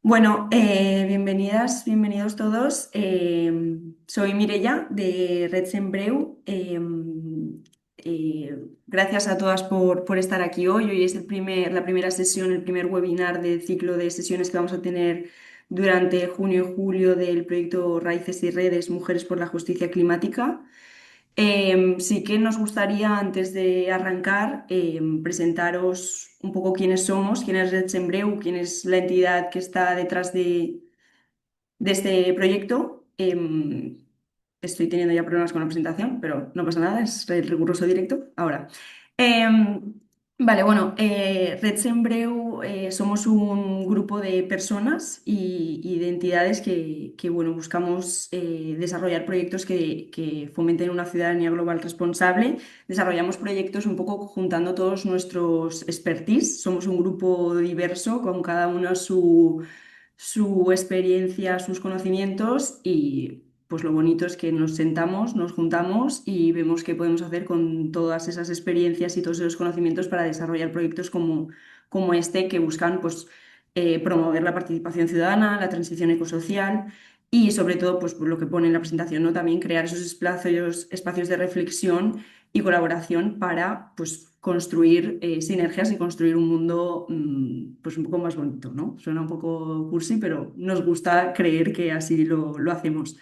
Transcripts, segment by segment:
Bueno, bienvenidas, bienvenidos todos. Soy Mireia de Red Sembreu. Gracias a todas por estar aquí hoy. Hoy es la primera sesión, el primer webinar del ciclo de sesiones que vamos a tener durante junio y julio del proyecto Raíces y Redes Mujeres por la Justicia Climática. Sí que nos gustaría, antes de arrancar, presentaros un poco quiénes somos, quién es Red Sembreu, quién es la entidad que está detrás de este proyecto. Estoy teniendo ya problemas con la presentación, pero no pasa nada, es el riguroso directo. Ahora. Em, vale, bueno, Red Sembreu somos un grupo de personas y de entidades que, bueno, buscamos desarrollar proyectos que fomenten una ciudadanía global responsable. Desarrollamos proyectos un poco juntando todos nuestros expertise. Somos un grupo diverso con cada uno su experiencia, sus conocimientos y pues lo bonito es que nos sentamos, nos juntamos y vemos qué podemos hacer con todas esas experiencias y todos esos conocimientos para desarrollar proyectos como este que buscan pues promover la participación ciudadana, la transición ecosocial y sobre todo pues por lo que pone en la presentación, ¿no? También crear esos espacios de reflexión y colaboración para pues, construir sinergias y construir un mundo pues, un poco más bonito, ¿no? Suena un poco cursi, pero nos gusta creer que así lo hacemos.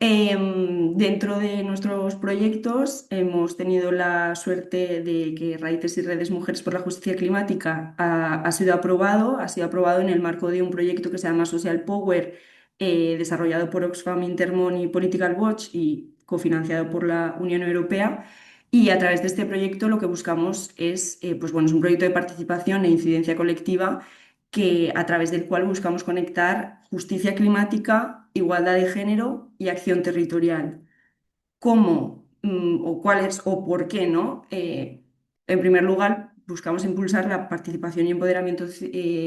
Dentro de nuestros proyectos hemos tenido la suerte de que Raíces y Redes Mujeres por la Justicia Climática ha sido aprobado en el marco de un proyecto que se llama Social Power, desarrollado por Oxfam Intermon y Political Watch y cofinanciado por la Unión Europea. Y a través de este proyecto lo que buscamos es, pues bueno, es un proyecto de participación e incidencia colectiva a través del cual buscamos conectar justicia climática, igualdad de género y acción territorial. ¿Cómo o cuáles o por qué no? En primer lugar, buscamos impulsar la participación y empoderamiento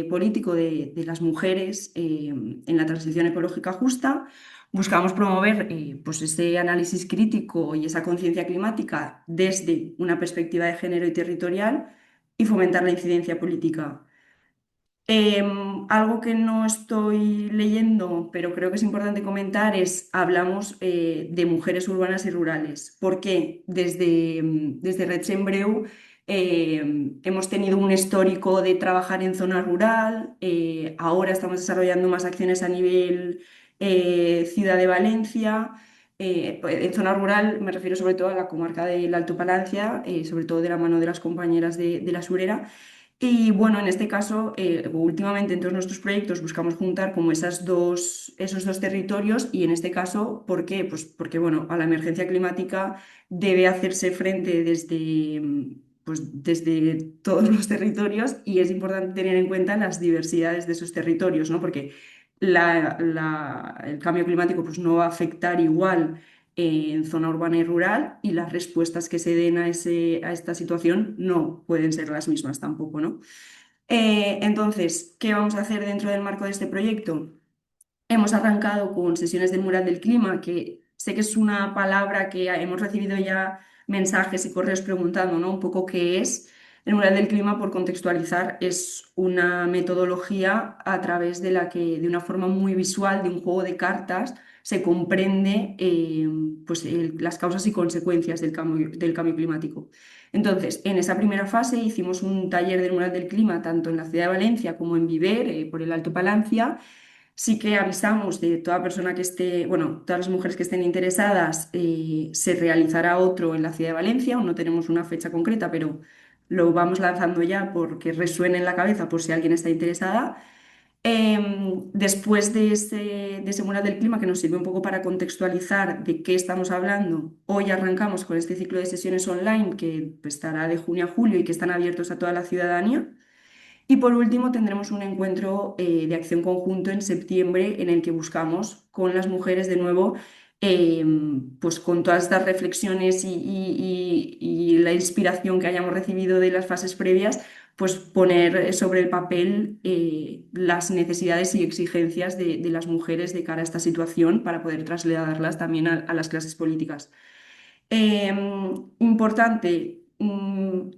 político de las mujeres en la transición ecológica justa. Buscamos promover pues ese análisis crítico y esa conciencia climática desde una perspectiva de género y territorial y fomentar la incidencia política. Algo que no estoy leyendo, pero creo que es importante comentar, hablamos de mujeres urbanas y rurales. ¿Por qué? Desde Red Sembreu hemos tenido un histórico de trabajar en zona rural, ahora estamos desarrollando más acciones a nivel Ciudad de Valencia. Pues, en zona rural me refiero sobre todo a la comarca del Alto Palancia, sobre todo de la mano de las compañeras de la Surera. Y bueno, en este caso, últimamente en todos nuestros proyectos buscamos juntar como esos dos territorios y en este caso, ¿por qué? Pues porque bueno, a la emergencia climática debe hacerse frente pues desde todos los territorios y es importante tener en cuenta las diversidades de esos territorios, ¿no? Porque el cambio climático pues, no va a afectar igual en zona urbana y rural y las respuestas que se den a esta situación no pueden ser las mismas tampoco, ¿no? Entonces, ¿qué vamos a hacer dentro del marco de este proyecto? Hemos arrancado con sesiones del mural del clima, que sé que es una palabra que hemos recibido ya mensajes y correos preguntando, ¿no? Un poco qué es. El mural del clima, por contextualizar, es una metodología a través de la que, de una forma muy visual, de un juego de cartas, se comprende pues, las causas y consecuencias del cambio climático. Entonces, en esa primera fase hicimos un taller del mural del clima, tanto en la ciudad de Valencia como en Viver, por el Alto Palancia. Sí que avisamos de toda persona que esté, bueno, todas las mujeres que estén interesadas, se realizará otro en la ciudad de Valencia, aún no tenemos una fecha concreta, pero lo vamos lanzando ya porque resuene en la cabeza por si alguien está interesada. Después de ese mural del clima que nos sirve un poco para contextualizar de qué estamos hablando, hoy arrancamos con este ciclo de sesiones online que pues, estará de junio a julio y que están abiertos a toda la ciudadanía. Y por último, tendremos un encuentro de acción conjunto en septiembre en el que buscamos con las mujeres de nuevo, eh, pues con todas estas reflexiones y la inspiración que hayamos recibido de las fases previas, pues poner sobre el papel las necesidades y exigencias de las mujeres de cara a esta situación para poder trasladarlas también a las clases políticas. Importante.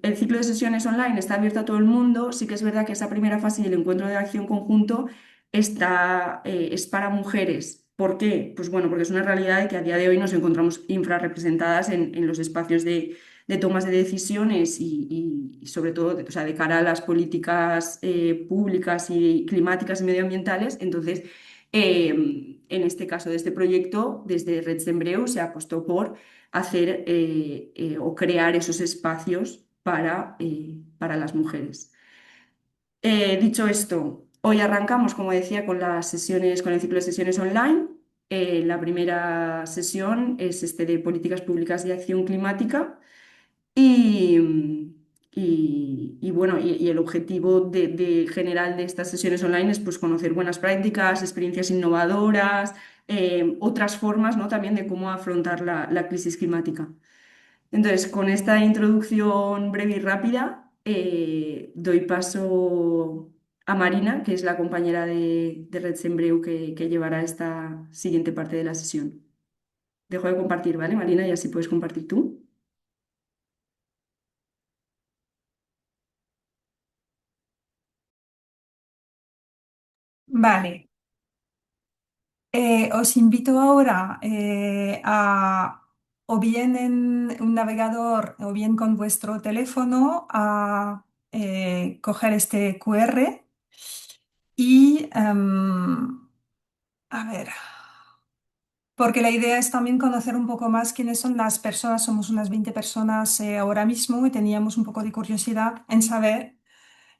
el ciclo de sesiones online está abierto a todo el mundo. Sí que es verdad que esa primera fase y el encuentro de acción conjunto es para mujeres. ¿Por qué? Pues bueno, porque es una realidad de que a día de hoy nos encontramos infrarrepresentadas en los espacios de tomas de decisiones y sobre todo o sea, de cara a las políticas públicas y climáticas y medioambientales. Entonces, en este caso de este proyecto, desde Red Sembreu se apostó por hacer o crear esos espacios para las mujeres. Dicho esto, hoy arrancamos, como decía, con las sesiones, con el ciclo de sesiones online. La primera sesión es este de políticas públicas de acción climática y, bueno, y el objetivo general de estas sesiones online es pues, conocer buenas prácticas, experiencias innovadoras, otras formas, ¿no? También de cómo afrontar la crisis climática. Entonces, con esta introducción breve y rápida, doy paso a Marina, que es la compañera de Red Sembreu que llevará esta siguiente parte de la sesión. Dejo de compartir, ¿vale, Marina? Y así puedes compartir tú. Vale, os invito ahora a, o bien en un navegador o bien con vuestro teléfono a coger este QR y, a ver, porque la idea es también conocer un poco más quiénes son las personas. Somos unas 20 personas ahora mismo y teníamos un poco de curiosidad en saber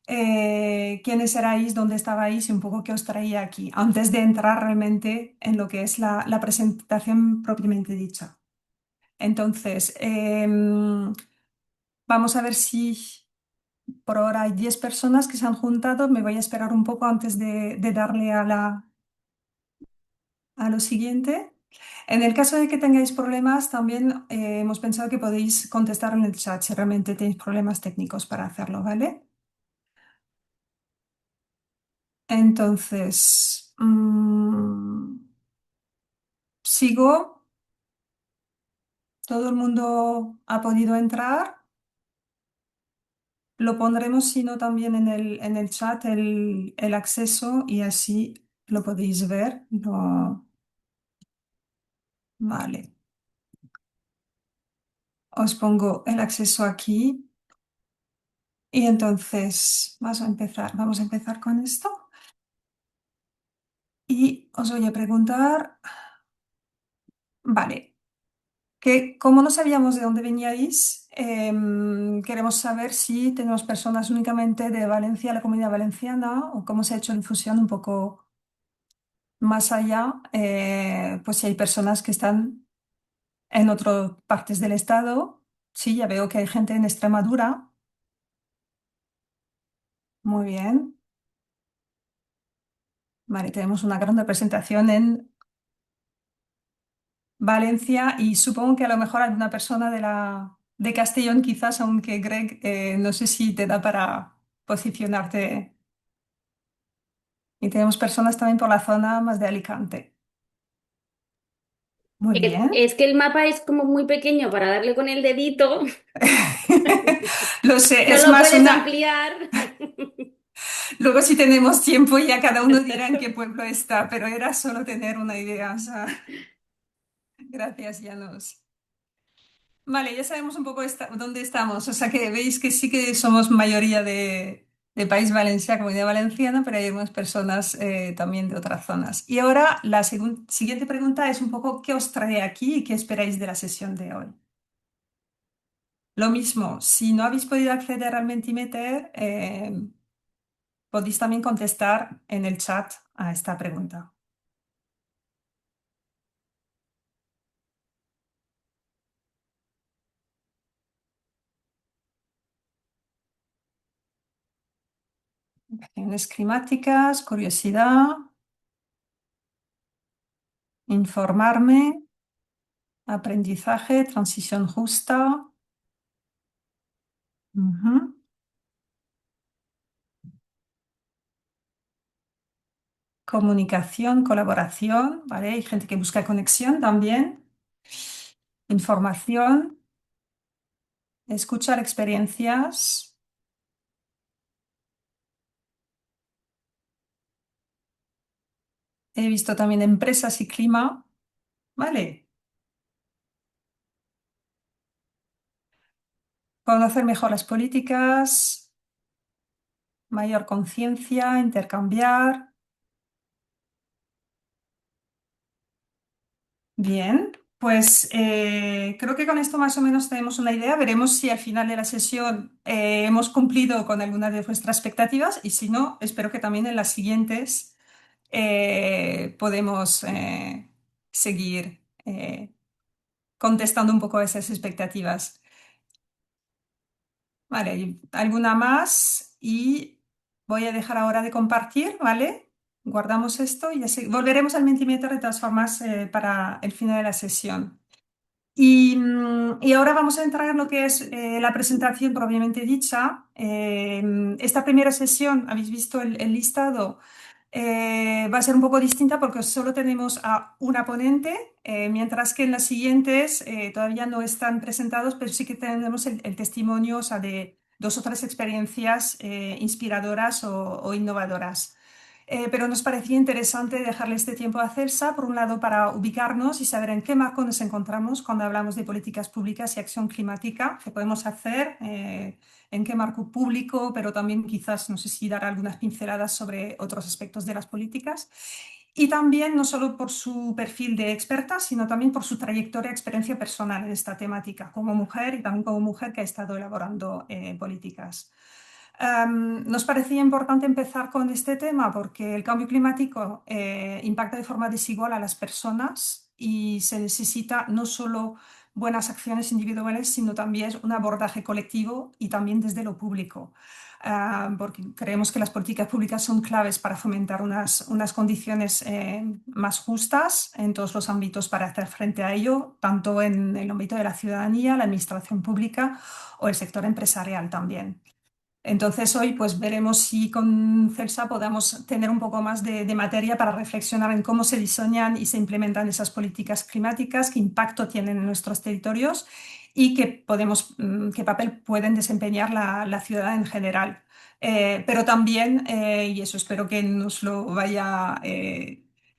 quiénes erais, dónde estabais y un poco qué os traía aquí, antes de entrar realmente en lo que es la presentación propiamente dicha. Entonces, vamos a ver si por ahora hay 10 personas que se han juntado. Me voy a esperar un poco antes de darle a lo siguiente. En el caso de que tengáis problemas, también hemos pensado que podéis contestar en el chat si realmente tenéis problemas técnicos para hacerlo, ¿vale? Entonces, sigo. Todo el mundo ha podido entrar. Lo pondremos, si no, también en el chat el acceso y así lo podéis ver. Vale. Os pongo el acceso aquí y entonces vamos a empezar con esto y os voy a preguntar, vale, que como no sabíamos de dónde veníais, queremos saber si tenemos personas únicamente de Valencia, la Comunidad Valenciana, o cómo se ha hecho la difusión un poco más allá, pues si hay personas que están en otras partes del estado. Sí, ya veo que hay gente en Extremadura. Muy bien. Vale, tenemos una gran representación en Valencia y supongo que a lo mejor alguna persona de Castellón quizás, aunque Greg, no sé si te da para posicionarte. Y tenemos personas también por la zona más de Alicante. Muy bien. Es que el mapa es como muy pequeño para darle con el dedito, Lo sé, no es lo más puedes una... ampliar. Luego si tenemos tiempo ya cada uno dirá en qué pueblo está, pero era solo tener una idea. O sea, gracias, Janos. Vale, ya sabemos un poco dónde estamos. O sea que veis que sí que somos mayoría de País Valencia, Comunidad Valenciana, pero hay algunas personas también de otras zonas. Y ahora la siguiente pregunta es un poco ¿qué os trae aquí y qué esperáis de la sesión de hoy? Lo mismo, si no habéis podido acceder al Mentimeter, podéis también contestar en el chat a esta pregunta. Acciones climáticas, curiosidad, informarme, aprendizaje, transición justa, ujú, comunicación, colaboración, ¿vale? Hay gente que busca conexión también, información, escuchar experiencias. He visto también empresas y clima. Vale. Conocer mejor las políticas, mayor conciencia, intercambiar. Bien, pues creo que con esto más o menos tenemos una idea. Veremos si al final de la sesión hemos cumplido con algunas de vuestras expectativas y si no, espero que también en las siguientes podemos seguir contestando un poco a esas expectativas. Vale, ¿y alguna más? Y voy a dejar ahora de compartir, ¿vale? Guardamos esto y volveremos al Mentimeter de todas formas para el final de la sesión. Y ahora vamos a entrar en lo que es la presentación propiamente dicha. Esta primera sesión, habéis visto el listado, va a ser un poco distinta porque solo tenemos a una ponente, mientras que en las siguientes todavía no están presentados, pero sí que tenemos el testimonio, o sea, de dos o tres experiencias inspiradoras o innovadoras. Pero nos parecía interesante dejarle este tiempo a Celsa, por un lado, para ubicarnos y saber en qué marco nos encontramos cuando hablamos de políticas públicas y acción climática, qué podemos hacer, en qué marco público, pero también quizás, no sé si dar algunas pinceladas sobre otros aspectos de las políticas. Y también no solo por su perfil de experta, sino también por su trayectoria, experiencia personal en esta temática, como mujer y también como mujer que ha estado elaborando políticas. Nos parecía importante empezar con este tema porque el cambio climático impacta de forma desigual a las personas y se necesita no solo buenas acciones individuales, sino también un abordaje colectivo y también desde lo público. Porque creemos que las políticas públicas son claves para fomentar unas condiciones más justas en todos los ámbitos para hacer frente a ello, tanto en el ámbito de la ciudadanía, la administración pública o el sector empresarial también. Entonces hoy pues veremos si con Celsa podamos tener un poco más de materia para reflexionar en cómo se diseñan y se implementan esas políticas climáticas, qué impacto tienen en nuestros territorios y qué papel pueden desempeñar la ciudad en general. Pero también, y eso espero que nos lo vaya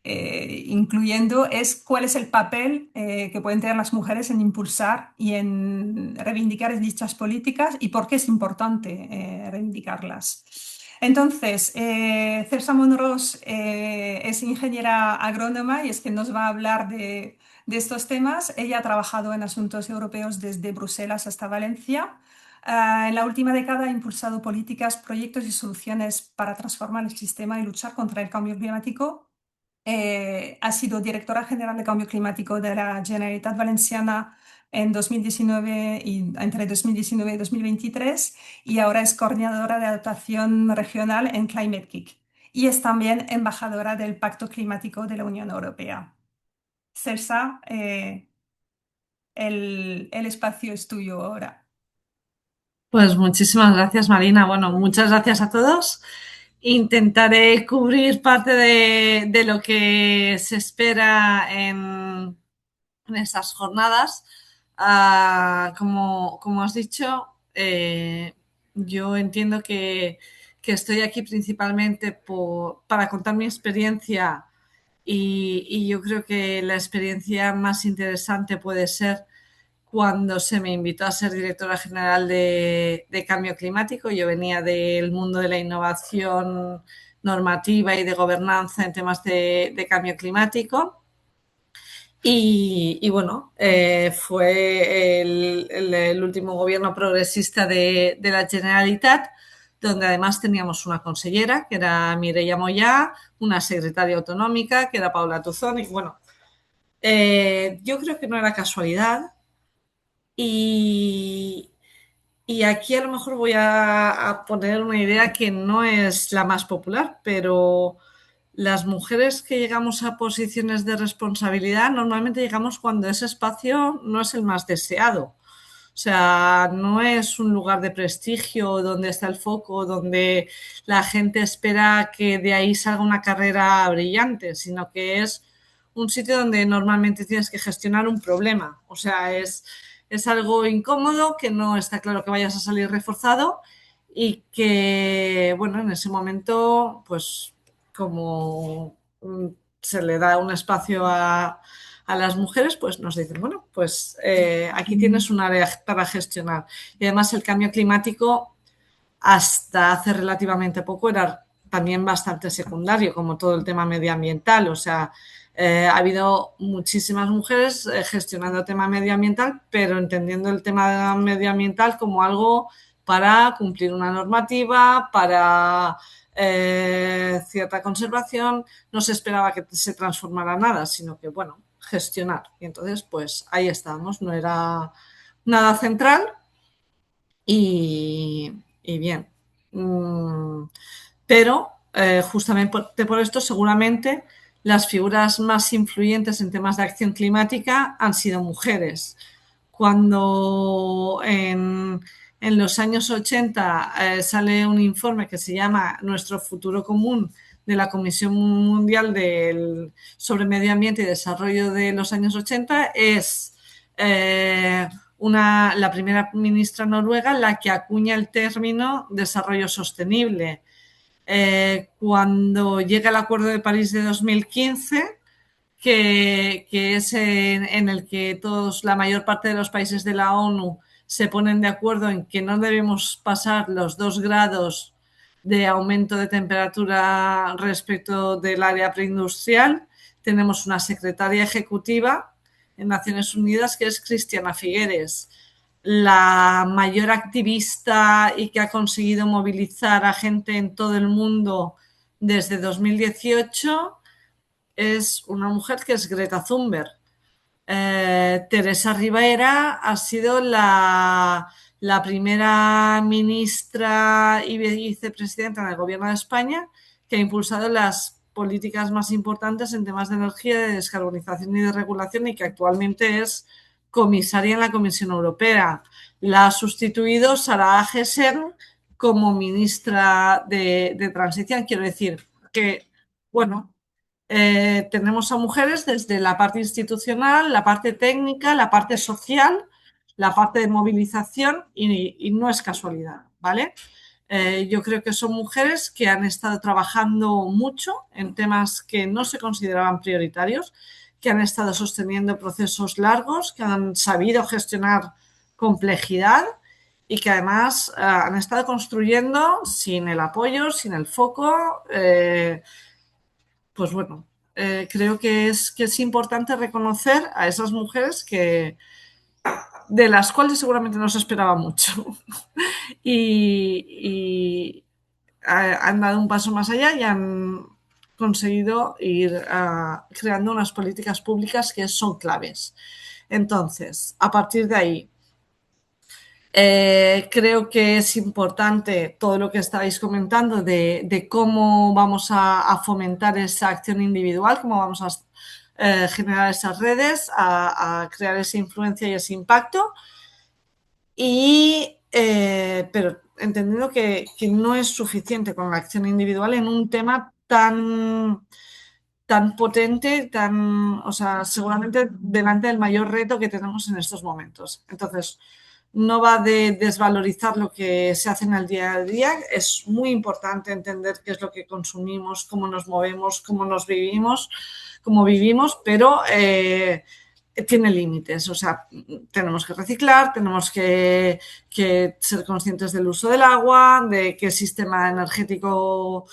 incluyendo, es cuál es el papel que pueden tener las mujeres en impulsar y en reivindicar dichas políticas y por qué es importante reivindicarlas. Entonces, Celsa Monros es ingeniera agrónoma y es que nos va a hablar de estos temas. Ella ha trabajado en asuntos europeos desde Bruselas hasta Valencia. En la última década ha impulsado políticas, proyectos y soluciones para transformar el sistema y luchar contra el cambio climático. Ha sido directora general de Cambio Climático de la Generalitat Valenciana en 2019 y entre 2019 y 2023 y ahora es coordinadora de adaptación regional en Climate Kick y es también embajadora del Pacto Climático de la Unión Europea. Celsa, el espacio es tuyo ahora. Pues muchísimas gracias, Marina. Bueno, muchas gracias a todos. Intentaré cubrir parte de lo que se espera en estas jornadas. Como has dicho, yo entiendo que estoy aquí principalmente para contar mi experiencia y yo creo que la experiencia más interesante puede ser cuando se me invitó a ser directora general de Cambio Climático. Yo venía del mundo de la innovación normativa y de gobernanza en temas de cambio climático. Y bueno, fue el último gobierno progresista de la Generalitat, donde además teníamos una consellera, que era Mireia Moyà, una secretaria autonómica, que era Paula Tuzón. Y bueno, yo creo que no era casualidad. Y, y aquí a lo mejor voy a poner una idea que no es la más popular, pero las mujeres que llegamos a posiciones de responsabilidad normalmente llegamos cuando ese espacio no es el más deseado. O sea, no es un lugar de prestigio donde está el foco, donde la gente espera que de ahí salga una carrera brillante, sino que es un sitio donde normalmente tienes que gestionar un problema. O sea, es es algo incómodo, que no está claro que vayas a salir reforzado y que, bueno, en ese momento, pues como se le da un espacio a las mujeres, pues nos dicen, bueno, pues aquí tienes un área para gestionar. Y además el cambio climático hasta hace relativamente poco era también bastante secundario, como todo el tema medioambiental. O sea, ha habido muchísimas mujeres gestionando el tema medioambiental, pero entendiendo el tema medioambiental como algo para cumplir una normativa, para cierta conservación. No se esperaba que se transformara nada, sino que, bueno, gestionar. Y entonces, pues ahí estábamos. No era nada central y bien. Pero justamente por esto, seguramente las figuras más influyentes en temas de acción climática han sido mujeres. Cuando en los años 80 sale un informe que se llama Nuestro futuro común de la Comisión Mundial sobre Medio Ambiente y Desarrollo de los años 80, es la primera ministra noruega la que acuña el término desarrollo sostenible. Cuando llega el Acuerdo de París de 2015, que es en el que la mayor parte de los países de la ONU se ponen de acuerdo en que no debemos pasar los 2 grados de aumento de temperatura respecto del área preindustrial. Tenemos una secretaria ejecutiva en Naciones Unidas que es Christiana Figueres, la mayor activista y que ha conseguido movilizar a gente en todo el mundo desde 2018. Es una mujer que es Greta Thunberg. Teresa Rivera ha sido la primera ministra y vicepresidenta del Gobierno de España que ha impulsado las políticas más importantes en temas de energía, de descarbonización y de regulación, y que actualmente es comisaria en la Comisión Europea. La ha sustituido Sara Agesen como ministra de Transición. Quiero decir que, bueno, tenemos a mujeres desde la parte institucional, la parte técnica, la parte social, la parte de movilización y no es casualidad, ¿vale? Yo creo que son mujeres que han estado trabajando mucho en temas que no se consideraban prioritarios, que han estado sosteniendo procesos largos, que han sabido gestionar complejidad y que además han estado construyendo sin el apoyo, sin el foco. Pues bueno, creo que es importante reconocer a esas mujeres de las cuales seguramente no se esperaba mucho y han dado un paso más allá y han conseguido ir creando unas políticas públicas que son claves. Entonces, a partir de ahí, creo que es importante todo lo que estáis comentando de cómo vamos a fomentar esa acción individual, cómo vamos a generar esas redes, a crear esa influencia y ese impacto. Pero entendiendo que no es suficiente con la acción individual en un tema tan potente, o sea, seguramente delante del mayor reto que tenemos en estos momentos. Entonces, no va de desvalorizar lo que se hace en el día a día. Es muy importante entender qué es lo que consumimos, cómo nos movemos, cómo vivimos, pero tiene límites. O sea, tenemos que reciclar, tenemos que ser conscientes del uso del agua, de qué sistema energético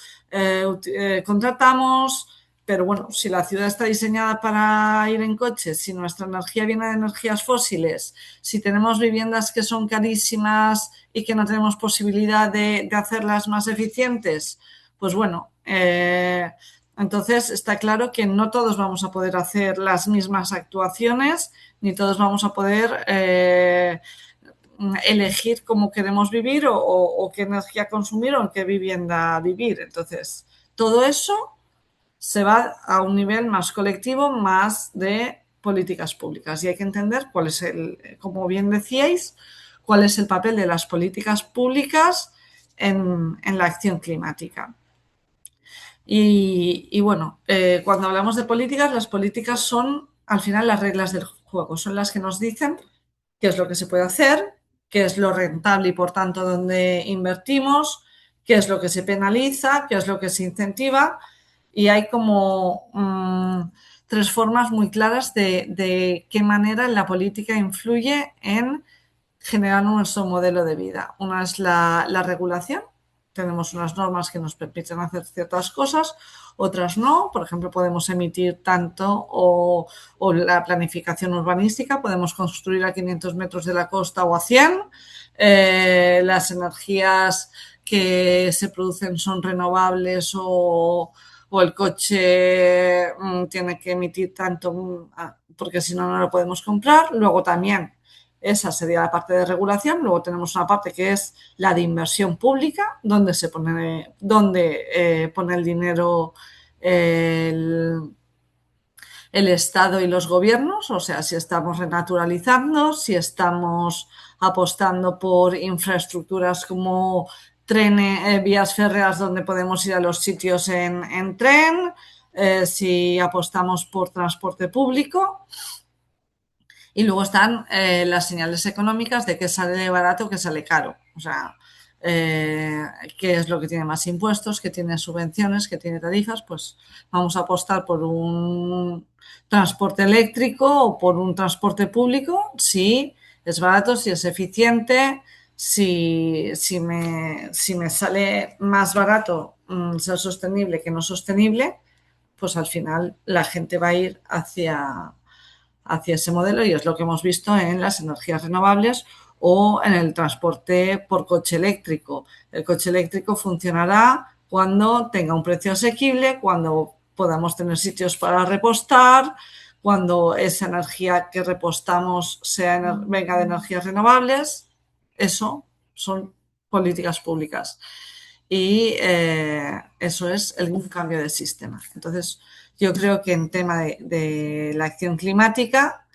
contratamos. Pero bueno, si la ciudad está diseñada para ir en coche, si nuestra energía viene de energías fósiles, si tenemos viviendas que son carísimas y que no tenemos posibilidad de hacerlas más eficientes, pues bueno, entonces está claro que no todos vamos a poder hacer las mismas actuaciones, ni todos vamos a poder elegir cómo queremos vivir o qué energía consumir o en qué vivienda vivir. Entonces, todo eso se va a un nivel más colectivo, más de políticas públicas. Y hay que entender cuál es como bien decíais, cuál es el papel de las políticas públicas en la acción climática. Y bueno, cuando hablamos de políticas, las políticas son al final las reglas del juego, son las que nos dicen qué es lo que se puede hacer, qué es lo rentable y por tanto dónde invertimos, qué es lo que se penaliza, qué es lo que se incentiva. Y hay como tres formas muy claras de qué manera la política influye en generar nuestro modelo de vida. Una es la regulación. Tenemos unas normas que nos permiten hacer ciertas cosas, otras no. Por ejemplo, podemos emitir tanto o la planificación urbanística, podemos construir a 500 metros de la costa o a 100. Las energías que se producen son renovables o el coche tiene que emitir tanto porque si no, no lo podemos comprar. Luego también esa sería la parte de regulación. Luego tenemos una parte que es la de inversión pública, donde pone el dinero el, el Estado y los gobiernos, o sea, si estamos renaturalizando, si estamos apostando por infraestructuras como trenes, vías férreas donde podemos ir a los sitios en tren, si apostamos por transporte público. Y luego están las señales económicas de qué sale barato, qué sale caro. O sea, qué es lo que tiene más impuestos, qué tiene subvenciones, qué tiene tarifas. Pues vamos a apostar por un transporte eléctrico o por un transporte público si es barato, si es eficiente, si me sale más barato ser sostenible que no sostenible, pues al final la gente va a ir hacia ese modelo y es lo que hemos visto en las energías renovables o en el transporte por coche eléctrico. El coche eléctrico funcionará cuando tenga un precio asequible, cuando podamos tener sitios para repostar, cuando esa energía que repostamos venga de energías renovables. Eso son políticas públicas. Y eso es un cambio de sistema. Entonces, yo creo que en tema de la acción climática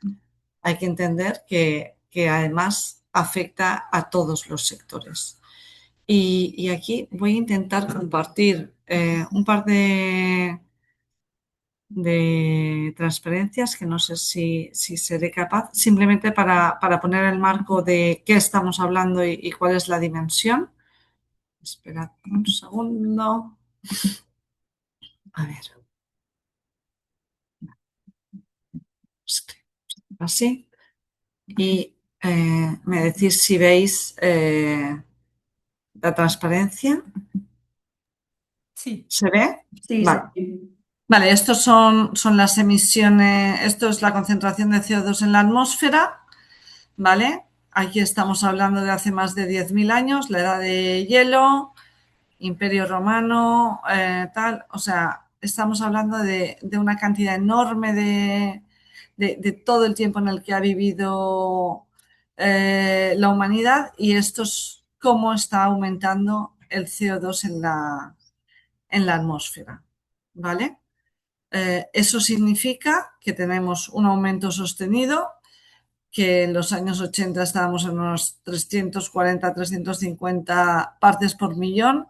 hay que entender que además afecta a todos los sectores. Y aquí voy a intentar compartir un par de transparencias que no sé si seré capaz, simplemente para poner el marco de qué estamos hablando y cuál es la dimensión. Esperad un segundo. A ver. Así. Y me decís si veis la transparencia. Sí. ¿Se ve? Sí, Vale. sí. Vale, estos son las emisiones, esto es la concentración de CO2 en la atmósfera, ¿vale? Aquí estamos hablando de hace más de 10.000 años, la edad de hielo, Imperio Romano, tal. O sea, estamos hablando de una cantidad enorme de todo el tiempo en el que ha vivido la humanidad y esto es cómo está aumentando el CO2 en la atmósfera, ¿vale? Eso significa que tenemos un aumento sostenido, que en los años 80 estábamos en unos 340, 350 partes por millón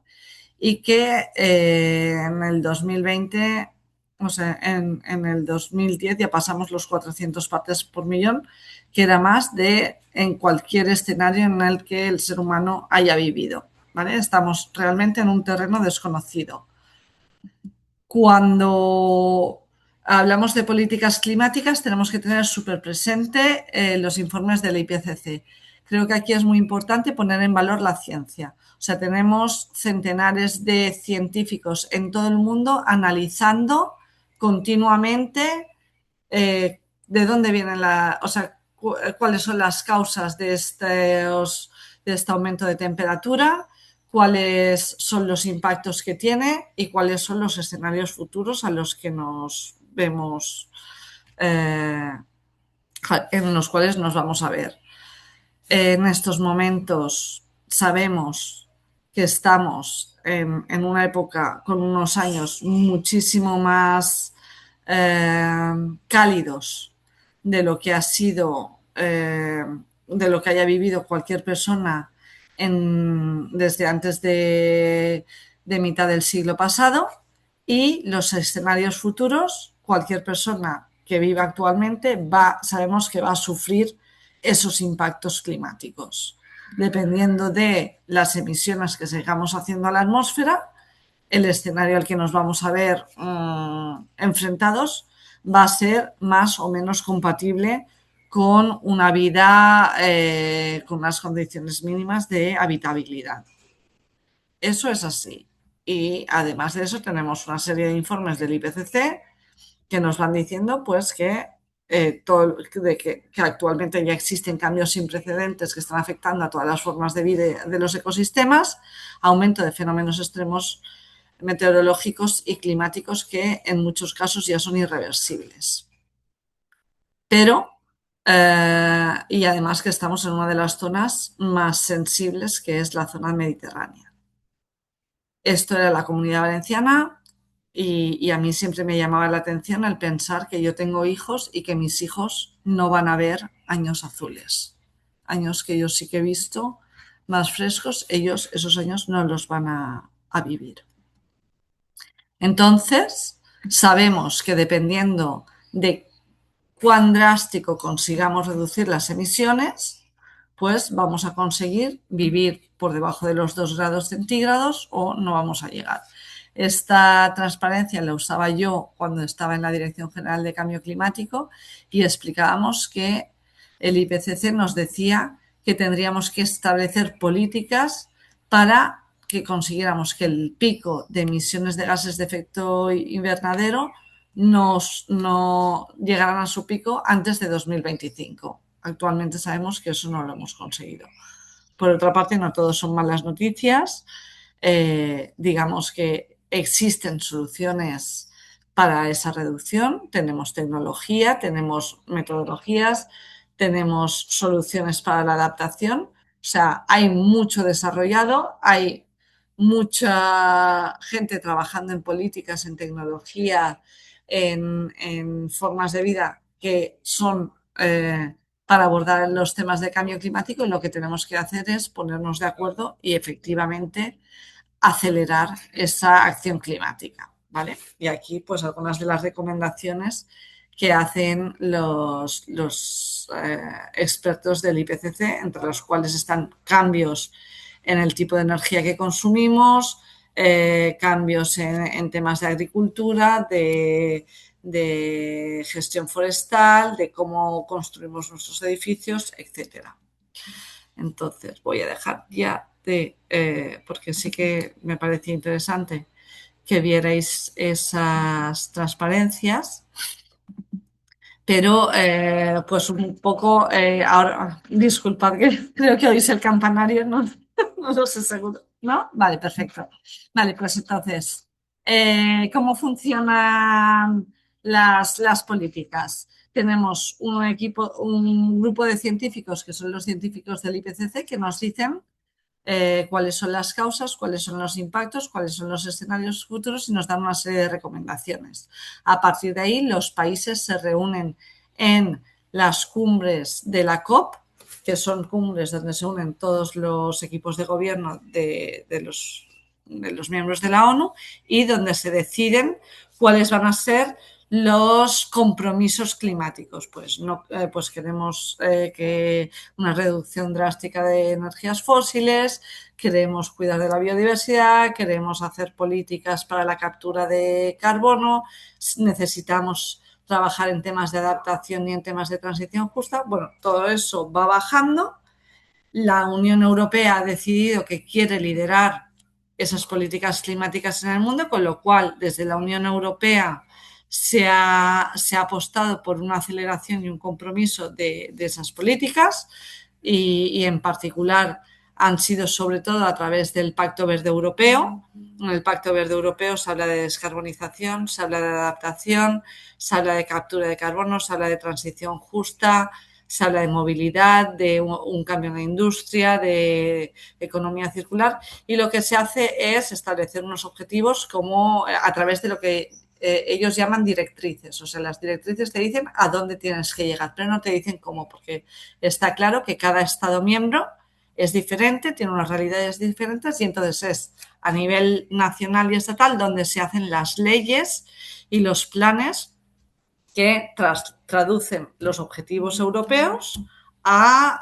y que en el 2020, o sea, en el 2010 ya pasamos los 400 partes por millón, que era más de en cualquier escenario en el que el ser humano haya vivido, ¿vale? Estamos realmente en un terreno desconocido. Cuando hablamos de políticas climáticas tenemos que tener súper presente los informes del IPCC. Creo que aquí es muy importante poner en valor la ciencia. O sea, tenemos centenares de científicos en todo el mundo analizando continuamente de dónde vienen o sea, cuáles son las causas de este aumento de temperatura, cuáles son los impactos que tiene y cuáles son los escenarios futuros a los que nos vemos, en los cuales nos vamos a ver. En estos momentos sabemos que estamos en una época con unos años muchísimo más cálidos de lo que ha sido, de lo que haya vivido cualquier persona desde antes de mitad del siglo pasado y los escenarios futuros, cualquier persona que viva actualmente sabemos que va a sufrir esos impactos climáticos. Dependiendo de las emisiones que sigamos haciendo a la atmósfera, el escenario al que nos vamos a ver enfrentados va a ser más o menos compatible con una vida con unas condiciones mínimas de habitabilidad. Eso es así. Y además de eso tenemos una serie de informes del IPCC que nos van diciendo pues que que actualmente ya existen cambios sin precedentes que están afectando a todas las formas de vida de los ecosistemas, aumento de fenómenos extremos meteorológicos y climáticos que en muchos casos ya son irreversibles. Pero, y además que estamos en una de las zonas más sensibles, que es la zona mediterránea. Esto era la Comunidad Valenciana y a mí siempre me llamaba la atención el pensar que yo tengo hijos y que mis hijos no van a ver años azules. Años que yo sí que he visto más frescos, ellos esos años no los van a vivir. Entonces, sabemos que dependiendo de cuán drástico consigamos reducir las emisiones, pues vamos a conseguir vivir por debajo de los 2 grados centígrados o no vamos a llegar. Esta transparencia la usaba yo cuando estaba en la Dirección General de Cambio Climático y explicábamos que el IPCC nos decía que tendríamos que establecer políticas para que consiguiéramos que el pico de emisiones de gases de efecto invernadero no llegaran a su pico antes de 2025. Actualmente sabemos que eso no lo hemos conseguido. Por otra parte, no todo son malas noticias. Digamos que existen soluciones para esa reducción. Tenemos tecnología, tenemos metodologías, tenemos soluciones para la adaptación. O sea, hay mucho desarrollado, hay mucha gente trabajando en políticas, en tecnología, en formas de vida que son para abordar los temas de cambio climático, y lo que tenemos que hacer es ponernos de acuerdo y efectivamente acelerar esa acción climática, ¿vale? Y aquí pues algunas de las recomendaciones que hacen los expertos del IPCC, entre los cuales están cambios en el tipo de energía que consumimos, cambios en temas de agricultura, de gestión forestal, de cómo construimos nuestros edificios, etcétera. Entonces voy a dejar ya porque sí que me parecía interesante que vierais esas transparencias, pero pues un poco, ahora, disculpad que creo que oís el campanario, no, no lo sé seguro, ¿no? Vale, perfecto. Vale, pues entonces, ¿cómo funcionan las políticas? Tenemos un grupo de científicos que son los científicos del IPCC que nos dicen cuáles son las causas, cuáles son los impactos, cuáles son los escenarios futuros y nos dan una serie de recomendaciones. A partir de ahí, los países se reúnen en las cumbres de la COP, que son cumbres donde se unen todos los equipos de gobierno de los miembros de la ONU y donde se deciden cuáles van a ser los compromisos climáticos. Pues queremos que una reducción drástica de energías fósiles, queremos cuidar de la biodiversidad, queremos hacer políticas para la captura de carbono, necesitamos trabajar en temas de adaptación y en temas de transición justa. Bueno, todo eso va bajando. La Unión Europea ha decidido que quiere liderar esas políticas climáticas en el mundo, con lo cual desde la Unión Europea se ha apostado por una aceleración y un compromiso de esas políticas y en particular han sido sobre todo a través del Pacto Verde Europeo. En el Pacto Verde Europeo se habla de descarbonización, se habla de adaptación, se habla de captura de carbono, se habla de transición justa, se habla de movilidad, de un cambio en la industria, de economía circular, y lo que se hace es establecer unos objetivos como a través de lo que ellos llaman directrices. O sea, las directrices te dicen a dónde tienes que llegar, pero no te dicen cómo, porque está claro que cada Estado miembro es diferente, tiene unas realidades diferentes y entonces es a nivel nacional y estatal donde se hacen las leyes y los planes que traducen los objetivos europeos a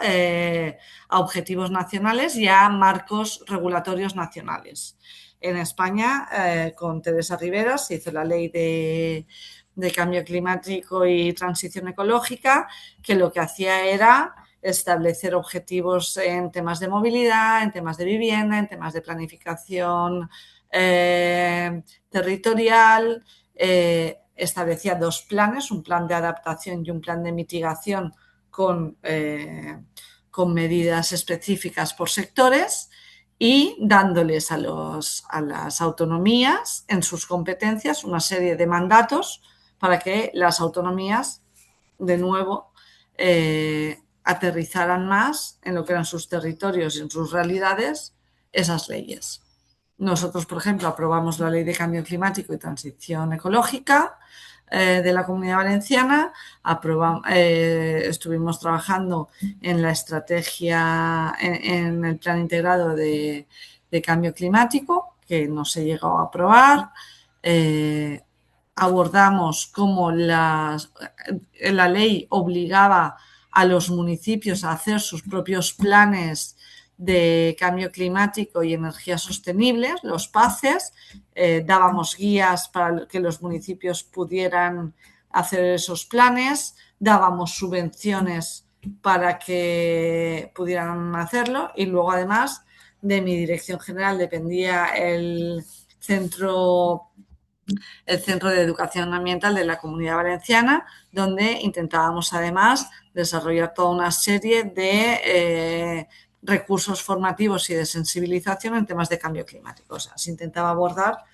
objetivos nacionales y a marcos regulatorios nacionales. En España, con Teresa Rivera, se hizo la ley de cambio climático y transición ecológica, que lo que hacía era establecer objetivos en temas de movilidad, en temas de vivienda, en temas de planificación territorial. Establecía 2 planes, un plan de adaptación y un plan de mitigación con medidas específicas por sectores, y dándoles a las autonomías en sus competencias una serie de mandatos para que las autonomías, de nuevo, aterrizaran más en lo que eran sus territorios y en sus realidades esas leyes. Nosotros, por ejemplo, aprobamos la Ley de Cambio Climático y Transición Ecológica de la Comunidad Valenciana. Estuvimos trabajando en la estrategia, en el plan integrado de cambio climático, que no se llegó a aprobar. Abordamos cómo la ley obligaba a los municipios a hacer sus propios planes de cambio climático y energías sostenibles, los PACES. Dábamos guías para que los municipios pudieran hacer esos planes, dábamos subvenciones para que pudieran hacerlo, y luego, además, de mi dirección general dependía el Centro de Educación Ambiental de la Comunidad Valenciana, donde intentábamos además desarrollar toda una serie de recursos formativos y de sensibilización en temas de cambio climático. O sea, se intentaba abordar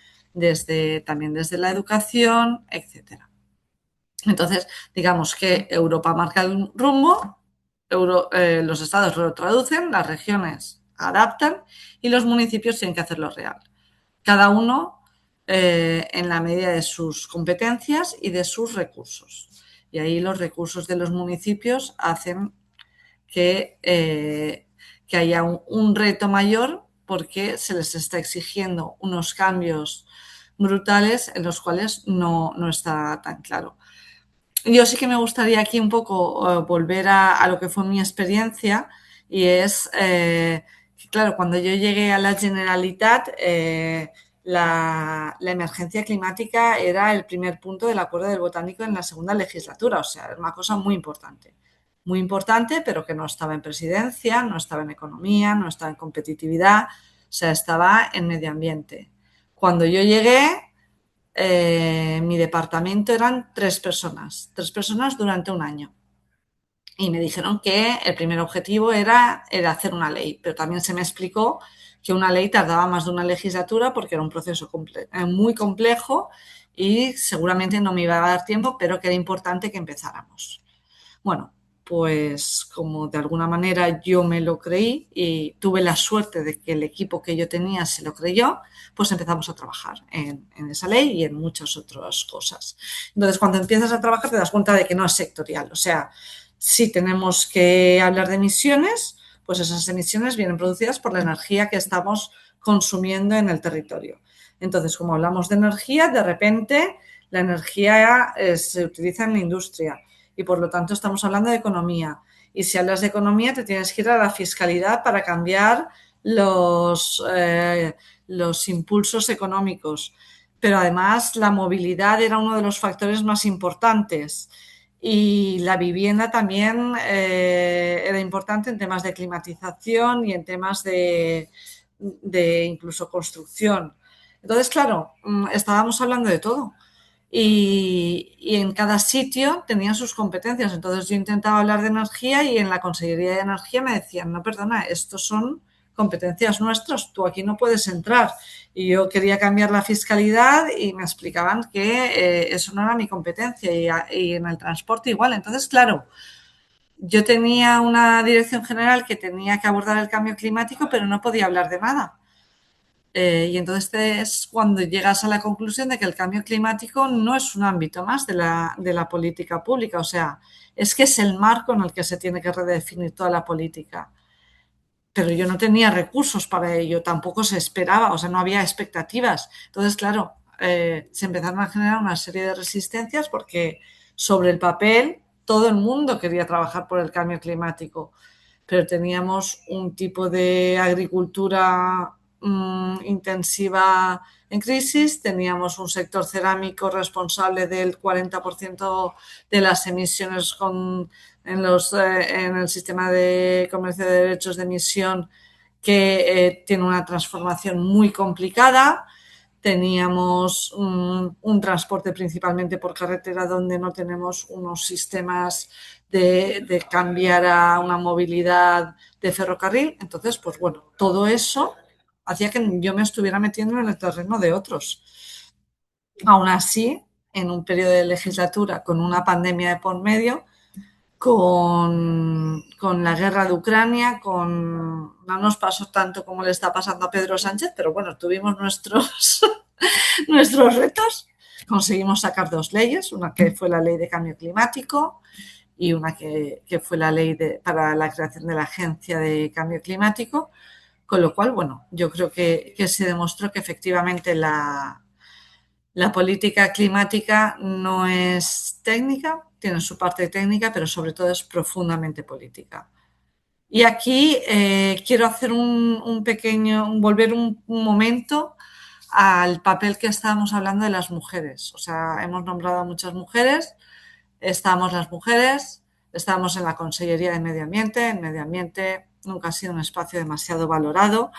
también desde la educación, etcétera. Entonces, digamos que Europa marca el rumbo, los estados lo traducen, las regiones adaptan y los municipios tienen que hacerlo real. Cada uno en la medida de sus competencias y de sus recursos. Y ahí los recursos de los municipios hacen que haya un reto mayor, porque se les está exigiendo unos cambios brutales en los cuales no está tan claro. Yo sí que me gustaría aquí un poco volver a lo que fue mi experiencia, y es que, claro, cuando yo llegué a la Generalitat, la emergencia climática era el primer punto del Acuerdo del Botánico en la segunda legislatura. O sea, era una cosa muy importante, pero que no estaba en presidencia, no estaba en economía, no estaba en competitividad, o sea, estaba en medio ambiente. Cuando yo llegué, mi departamento eran 3 personas durante un año. Y me dijeron que el primer objetivo era hacer una ley, pero también se me explicó que una ley tardaba más de una legislatura porque era un proceso muy complejo y seguramente no me iba a dar tiempo, pero que era importante que empezáramos. Bueno, pues como de alguna manera yo me lo creí y tuve la suerte de que el equipo que yo tenía se lo creyó, pues empezamos a trabajar en esa ley y en muchas otras cosas. Entonces, cuando empiezas a trabajar te das cuenta de que no es sectorial. O sea, si tenemos que hablar de emisiones, pues esas emisiones vienen producidas por la energía que estamos consumiendo en el territorio. Entonces, como hablamos de energía, de repente la energía se utiliza en la industria y, por lo tanto, estamos hablando de economía. Y si hablas de economía, te tienes que ir a la fiscalidad para cambiar los impulsos económicos. Pero, además, la movilidad era uno de los factores más importantes. Y la vivienda también era importante en temas de climatización y en temas de incluso construcción. Entonces, claro, estábamos hablando de todo. Y en cada sitio tenían sus competencias. Entonces yo intentaba hablar de energía y en la Consellería de Energía me decían, no, perdona, estos son competencias nuestras, tú aquí no puedes entrar. Y yo quería cambiar la fiscalidad y me explicaban que eso no era mi competencia, y en el transporte igual. Entonces, claro, yo tenía una dirección general que tenía que abordar el cambio climático, pero no podía hablar de nada. Y entonces es cuando llegas a la conclusión de que el cambio climático no es un ámbito más de la política pública. O sea, es que es el marco en el que se tiene que redefinir toda la política. Pero yo no tenía recursos para ello, tampoco se esperaba, o sea, no había expectativas. Entonces, claro, se empezaron a generar una serie de resistencias porque sobre el papel todo el mundo quería trabajar por el cambio climático, pero teníamos un tipo de agricultura intensiva en crisis, teníamos un sector cerámico responsable del 40% de las emisiones en el sistema de comercio de derechos de emisión, que tiene una transformación muy complicada. Teníamos un transporte principalmente por carretera, donde no tenemos unos sistemas de cambiar a una movilidad de ferrocarril. Entonces, pues bueno, todo eso hacía que yo me estuviera metiendo en el terreno de otros. Aún así, en un periodo de legislatura con una pandemia de por medio, con la guerra de Ucrania, no nos pasó tanto como le está pasando a Pedro Sánchez, pero bueno, tuvimos nuestros retos. Conseguimos sacar dos leyes, una que fue la ley de cambio climático y una que fue la ley para la creación de la Agencia de Cambio Climático, con lo cual, bueno, yo creo que se demostró que efectivamente la política climática no es técnica, tiene su parte técnica, pero sobre todo es profundamente política. Y aquí quiero hacer volver un momento al papel que estábamos hablando de las mujeres. O sea, hemos nombrado a muchas mujeres, estamos las mujeres, estamos en la Consellería de Medio Ambiente. El medio ambiente nunca ha sido un espacio demasiado valorado.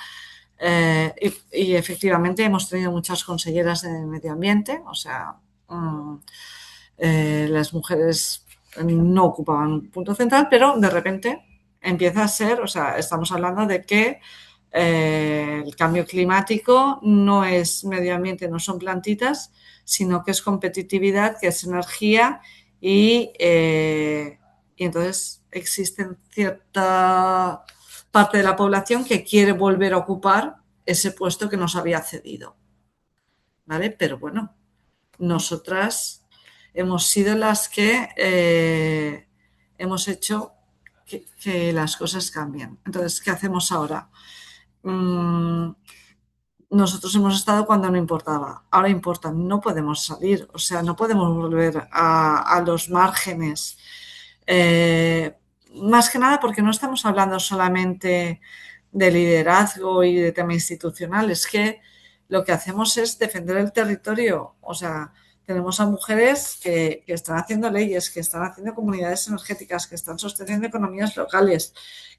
Y efectivamente hemos tenido muchas conselleras de medio ambiente, o sea, las mujeres no ocupaban un punto central, pero de repente empieza a ser, o sea, estamos hablando de que el cambio climático no es medio ambiente, no son plantitas, sino que es competitividad, que es energía y entonces existe cierta parte de la población que quiere volver a ocupar ese puesto que nos había cedido. ¿Vale? Pero bueno, nosotras hemos sido las que hemos hecho que las cosas cambien. Entonces, ¿qué hacemos ahora? Nosotros hemos estado cuando no importaba, ahora importa, no podemos salir, o sea, no podemos volver a los márgenes. Más que nada porque no estamos hablando solamente de liderazgo y de tema institucional, es que lo que hacemos es defender el territorio. O sea, tenemos a mujeres que están haciendo leyes, que están haciendo comunidades energéticas, que están sosteniendo economías locales,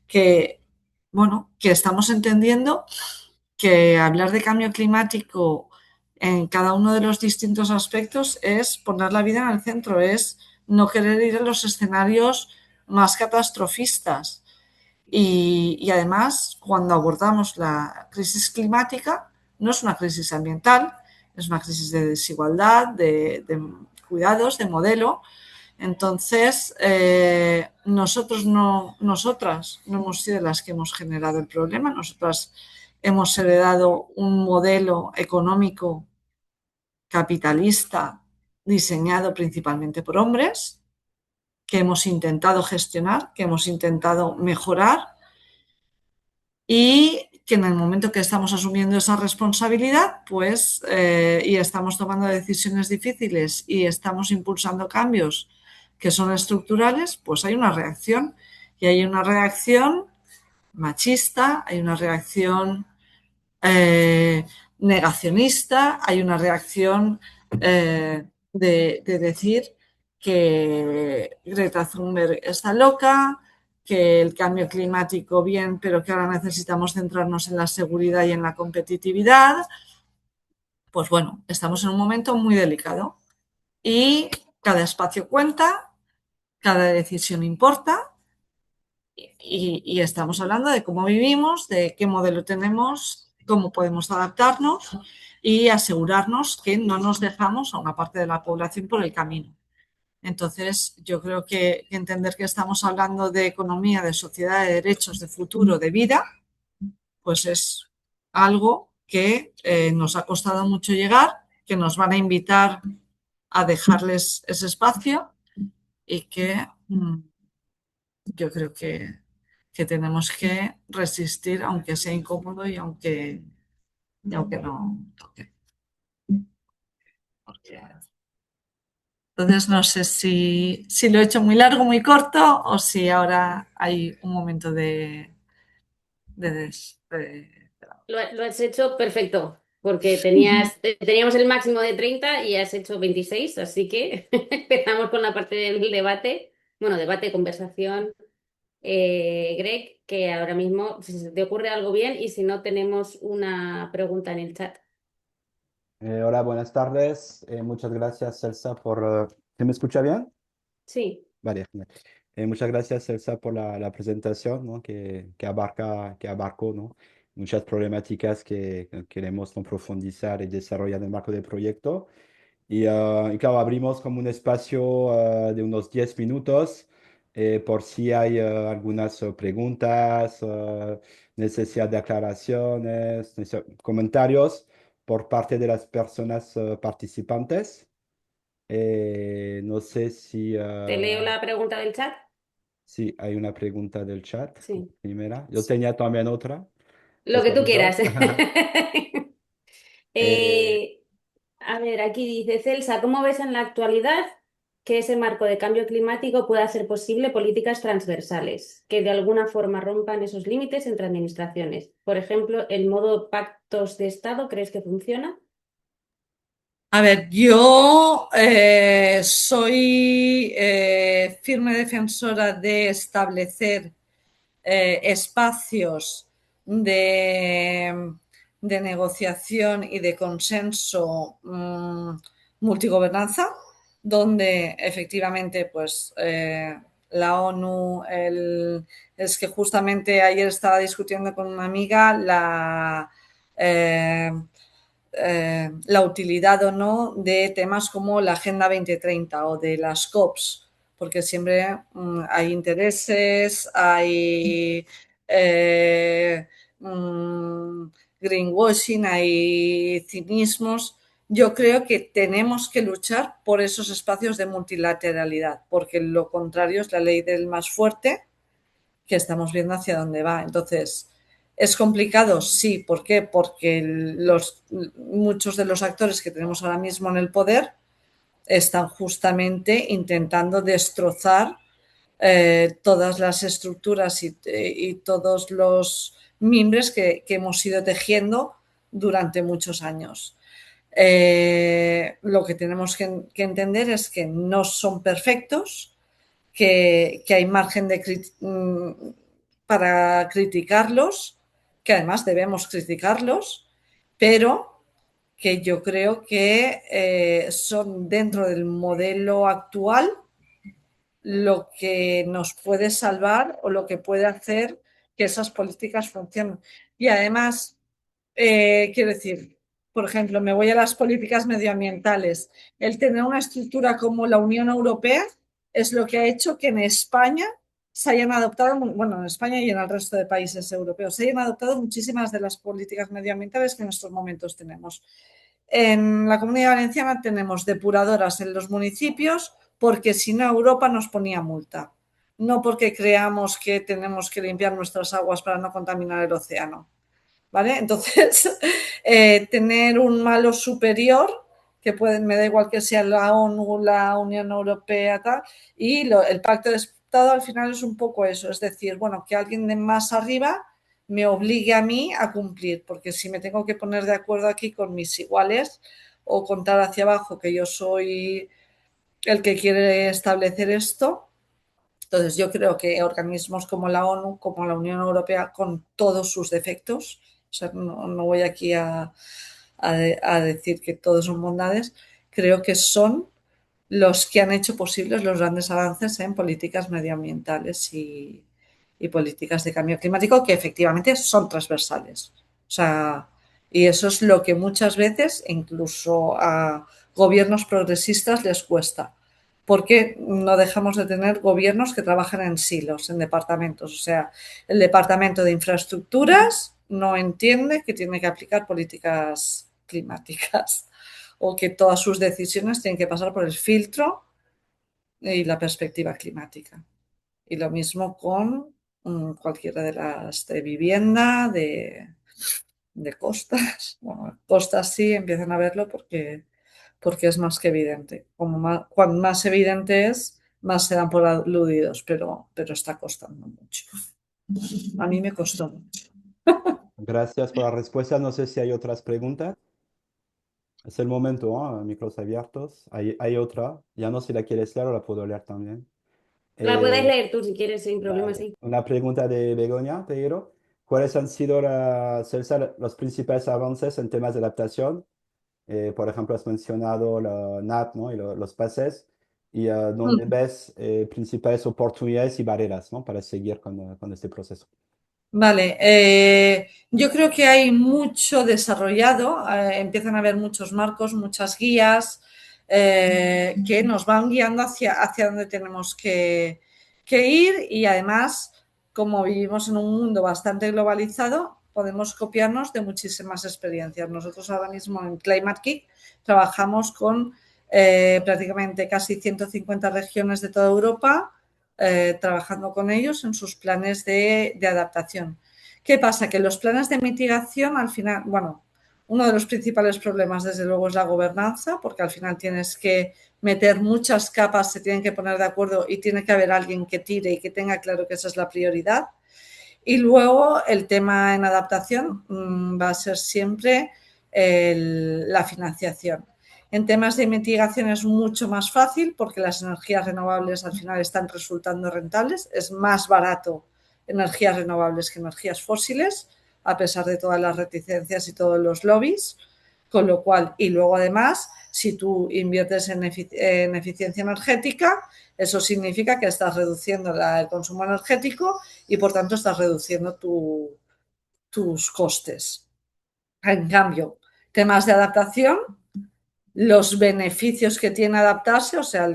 que, bueno, que estamos entendiendo que hablar de cambio climático en cada uno de los distintos aspectos es poner la vida en el centro, es no querer ir a los escenarios más catastrofistas. Y además, cuando abordamos la crisis climática, no es una crisis ambiental, es una crisis de desigualdad, de cuidados, de modelo. Entonces, nosotras no hemos sido las que hemos generado el problema, nosotras hemos heredado un modelo económico capitalista diseñado principalmente por hombres, que hemos intentado gestionar, que hemos intentado mejorar y que en el momento que estamos asumiendo esa responsabilidad, pues, y estamos tomando decisiones difíciles y estamos impulsando cambios que son estructurales, pues hay una reacción. Y hay una reacción machista, hay una reacción negacionista, hay una reacción de decir que Greta Thunberg está loca, que el cambio climático bien, pero que ahora necesitamos centrarnos en la seguridad y en la competitividad. Pues bueno, estamos en un momento muy delicado y cada espacio cuenta, cada decisión importa y estamos hablando de cómo vivimos, de qué modelo tenemos, cómo podemos adaptarnos y asegurarnos que no nos dejamos a una parte de la población por el camino. Entonces, yo creo que entender que estamos hablando de economía, de sociedad, de derechos, de futuro, de vida, pues es algo que nos ha costado mucho llegar, que nos van a invitar a dejarles ese espacio y que yo creo que tenemos que resistir, aunque sea incómodo y aunque no toque. Porque Entonces no sé si lo he hecho muy largo, muy corto o si ahora hay un momento de- Lo has hecho perfecto, porque teníamos el máximo de 30 y has hecho 26, así que empezamos con la parte del debate. Bueno, debate, conversación. Greg, que ahora mismo, si se te ocurre algo bien y si no, tenemos una pregunta en el chat. Hola, buenas tardes. Muchas gracias, Elsa, por... ¿Se me escucha bien? Sí, Vale, genial. Muchas gracias, Elsa, por la presentación, ¿no? Que abarcó, ¿no? Muchas problemáticas que queremos, ¿no? Profundizar y desarrollar en el marco del proyecto. Y claro, abrimos como un espacio de unos 10 minutos por si hay algunas preguntas, necesidad de aclaraciones, comentarios por parte de las personas participantes. No sé si, te leo la pregunta del chat. si hay una pregunta del chat, Sí, primera. Yo tenía también otra, si lo es que tú posible. quieras. Eh, Eh, a ver, aquí dice Celsa, ¿cómo ves en la actualidad que ese marco de cambio climático pueda hacer posible políticas transversales que de alguna forma rompan esos límites entre administraciones? Por ejemplo, ¿el modo pactos de Estado crees que funciona? A ver, yo soy firme defensora de establecer espacios de, de negociación y de consenso multigobernanza, donde efectivamente pues la ONU, es que justamente ayer estaba discutiendo con una amiga eh, la utilidad o no de temas como la Agenda 2030 o de las COPs, porque siempre hay intereses, hay eh, mm, greenwashing, hay cinismos. Yo creo que tenemos que luchar por esos espacios de multilateralidad, porque lo contrario es la ley del más fuerte, que estamos viendo hacia dónde va. Entonces, ¿es complicado? Sí. ¿Por qué? Porque muchos de los actores que tenemos ahora mismo en el poder están justamente intentando destrozar todas las estructuras y todos los mimbres que hemos ido tejiendo durante muchos años. Lo que tenemos que entender es que no son perfectos, que hay margen para criticarlos, que además debemos criticarlos, pero que yo creo que son dentro del modelo actual lo que nos puede salvar o lo que puede hacer que esas políticas funcionen. Y además, quiero decir, por ejemplo, me voy a las políticas medioambientales. El tener una estructura como la Unión Europea es lo que ha hecho que en España se hayan adoptado, bueno, en España y en el resto de países europeos, se hayan adoptado muchísimas de las políticas medioambientales que en estos momentos tenemos. En la Comunidad Valenciana tenemos depuradoras en los municipios porque si no Europa nos ponía multa, no porque creamos que tenemos que limpiar nuestras aguas para no contaminar el océano. ¿Vale? Entonces, tener un malo superior, que puede, me da igual que sea la ONU, la Unión Europea, tal, y el pacto de Estado al final es un poco eso, es decir, bueno, que alguien de más arriba me obligue a mí a cumplir, porque si me tengo que poner de acuerdo aquí con mis iguales o contar hacia abajo que yo soy el que quiere establecer esto, entonces yo creo que organismos como la ONU, como la Unión Europea, con todos sus defectos, o sea, no voy aquí a decir que todos son bondades, creo que son los que han hecho posibles los grandes avances en políticas medioambientales y políticas de cambio climático que efectivamente son transversales. O sea, y eso es lo que muchas veces incluso a gobiernos progresistas les cuesta, porque no dejamos de tener gobiernos que trabajan en silos, en departamentos. O sea, el departamento de infraestructuras no entiende que tiene que aplicar políticas climáticas o que todas sus decisiones tienen que pasar por el filtro y la perspectiva climática. Y lo mismo con cualquiera de las de vivienda, de costas. Bueno, costas sí empiezan a verlo porque porque es más que evidente. Cuanto más evidente es, más se dan por aludidos, pero está costando mucho. A mí me costó mucho. Gracias por la respuesta. No sé si hay otras preguntas. Es el momento, ¿no? Micros abiertos. Hay otra. Ya no sé si la quieres leer o la puedo leer también. La puedes Eh, leer tú si quieres, sin problema, vale. sí. Una pregunta de Begoña Peguero. ¿Cuáles han sido, Celsa, los principales avances en temas de adaptación? Por ejemplo, has mencionado la NAP, ¿no? Y los pases. ¿Y dónde ves principales oportunidades y barreras, ¿no? Para seguir con este proceso? Vale, yo creo que hay mucho desarrollado, empiezan a haber muchos marcos, muchas guías que nos van guiando hacia donde tenemos que ir y además, como vivimos en un mundo bastante globalizado, podemos copiarnos de muchísimas experiencias. Nosotros ahora mismo en Climate Kick trabajamos con prácticamente casi 150 regiones de toda Europa trabajando con ellos en sus planes de adaptación. ¿Qué pasa? Que los planes de mitigación, al final, bueno, uno de los principales problemas, desde luego, es la gobernanza, porque al final tienes que meter muchas capas, se tienen que poner de acuerdo y tiene que haber alguien que tire y que tenga claro que esa es la prioridad. Y luego el tema en adaptación va a ser siempre la financiación. En temas de mitigación es mucho más fácil porque las energías renovables al final están resultando rentables. Es más barato energías renovables que energías fósiles, a pesar de todas las reticencias y todos los lobbies. Con lo cual, y luego además, si tú inviertes en eficiencia energética, eso significa que estás reduciendo el consumo energético y por tanto estás reduciendo tus costes. En cambio, temas de adaptación, los beneficios que tiene adaptarse, o sea,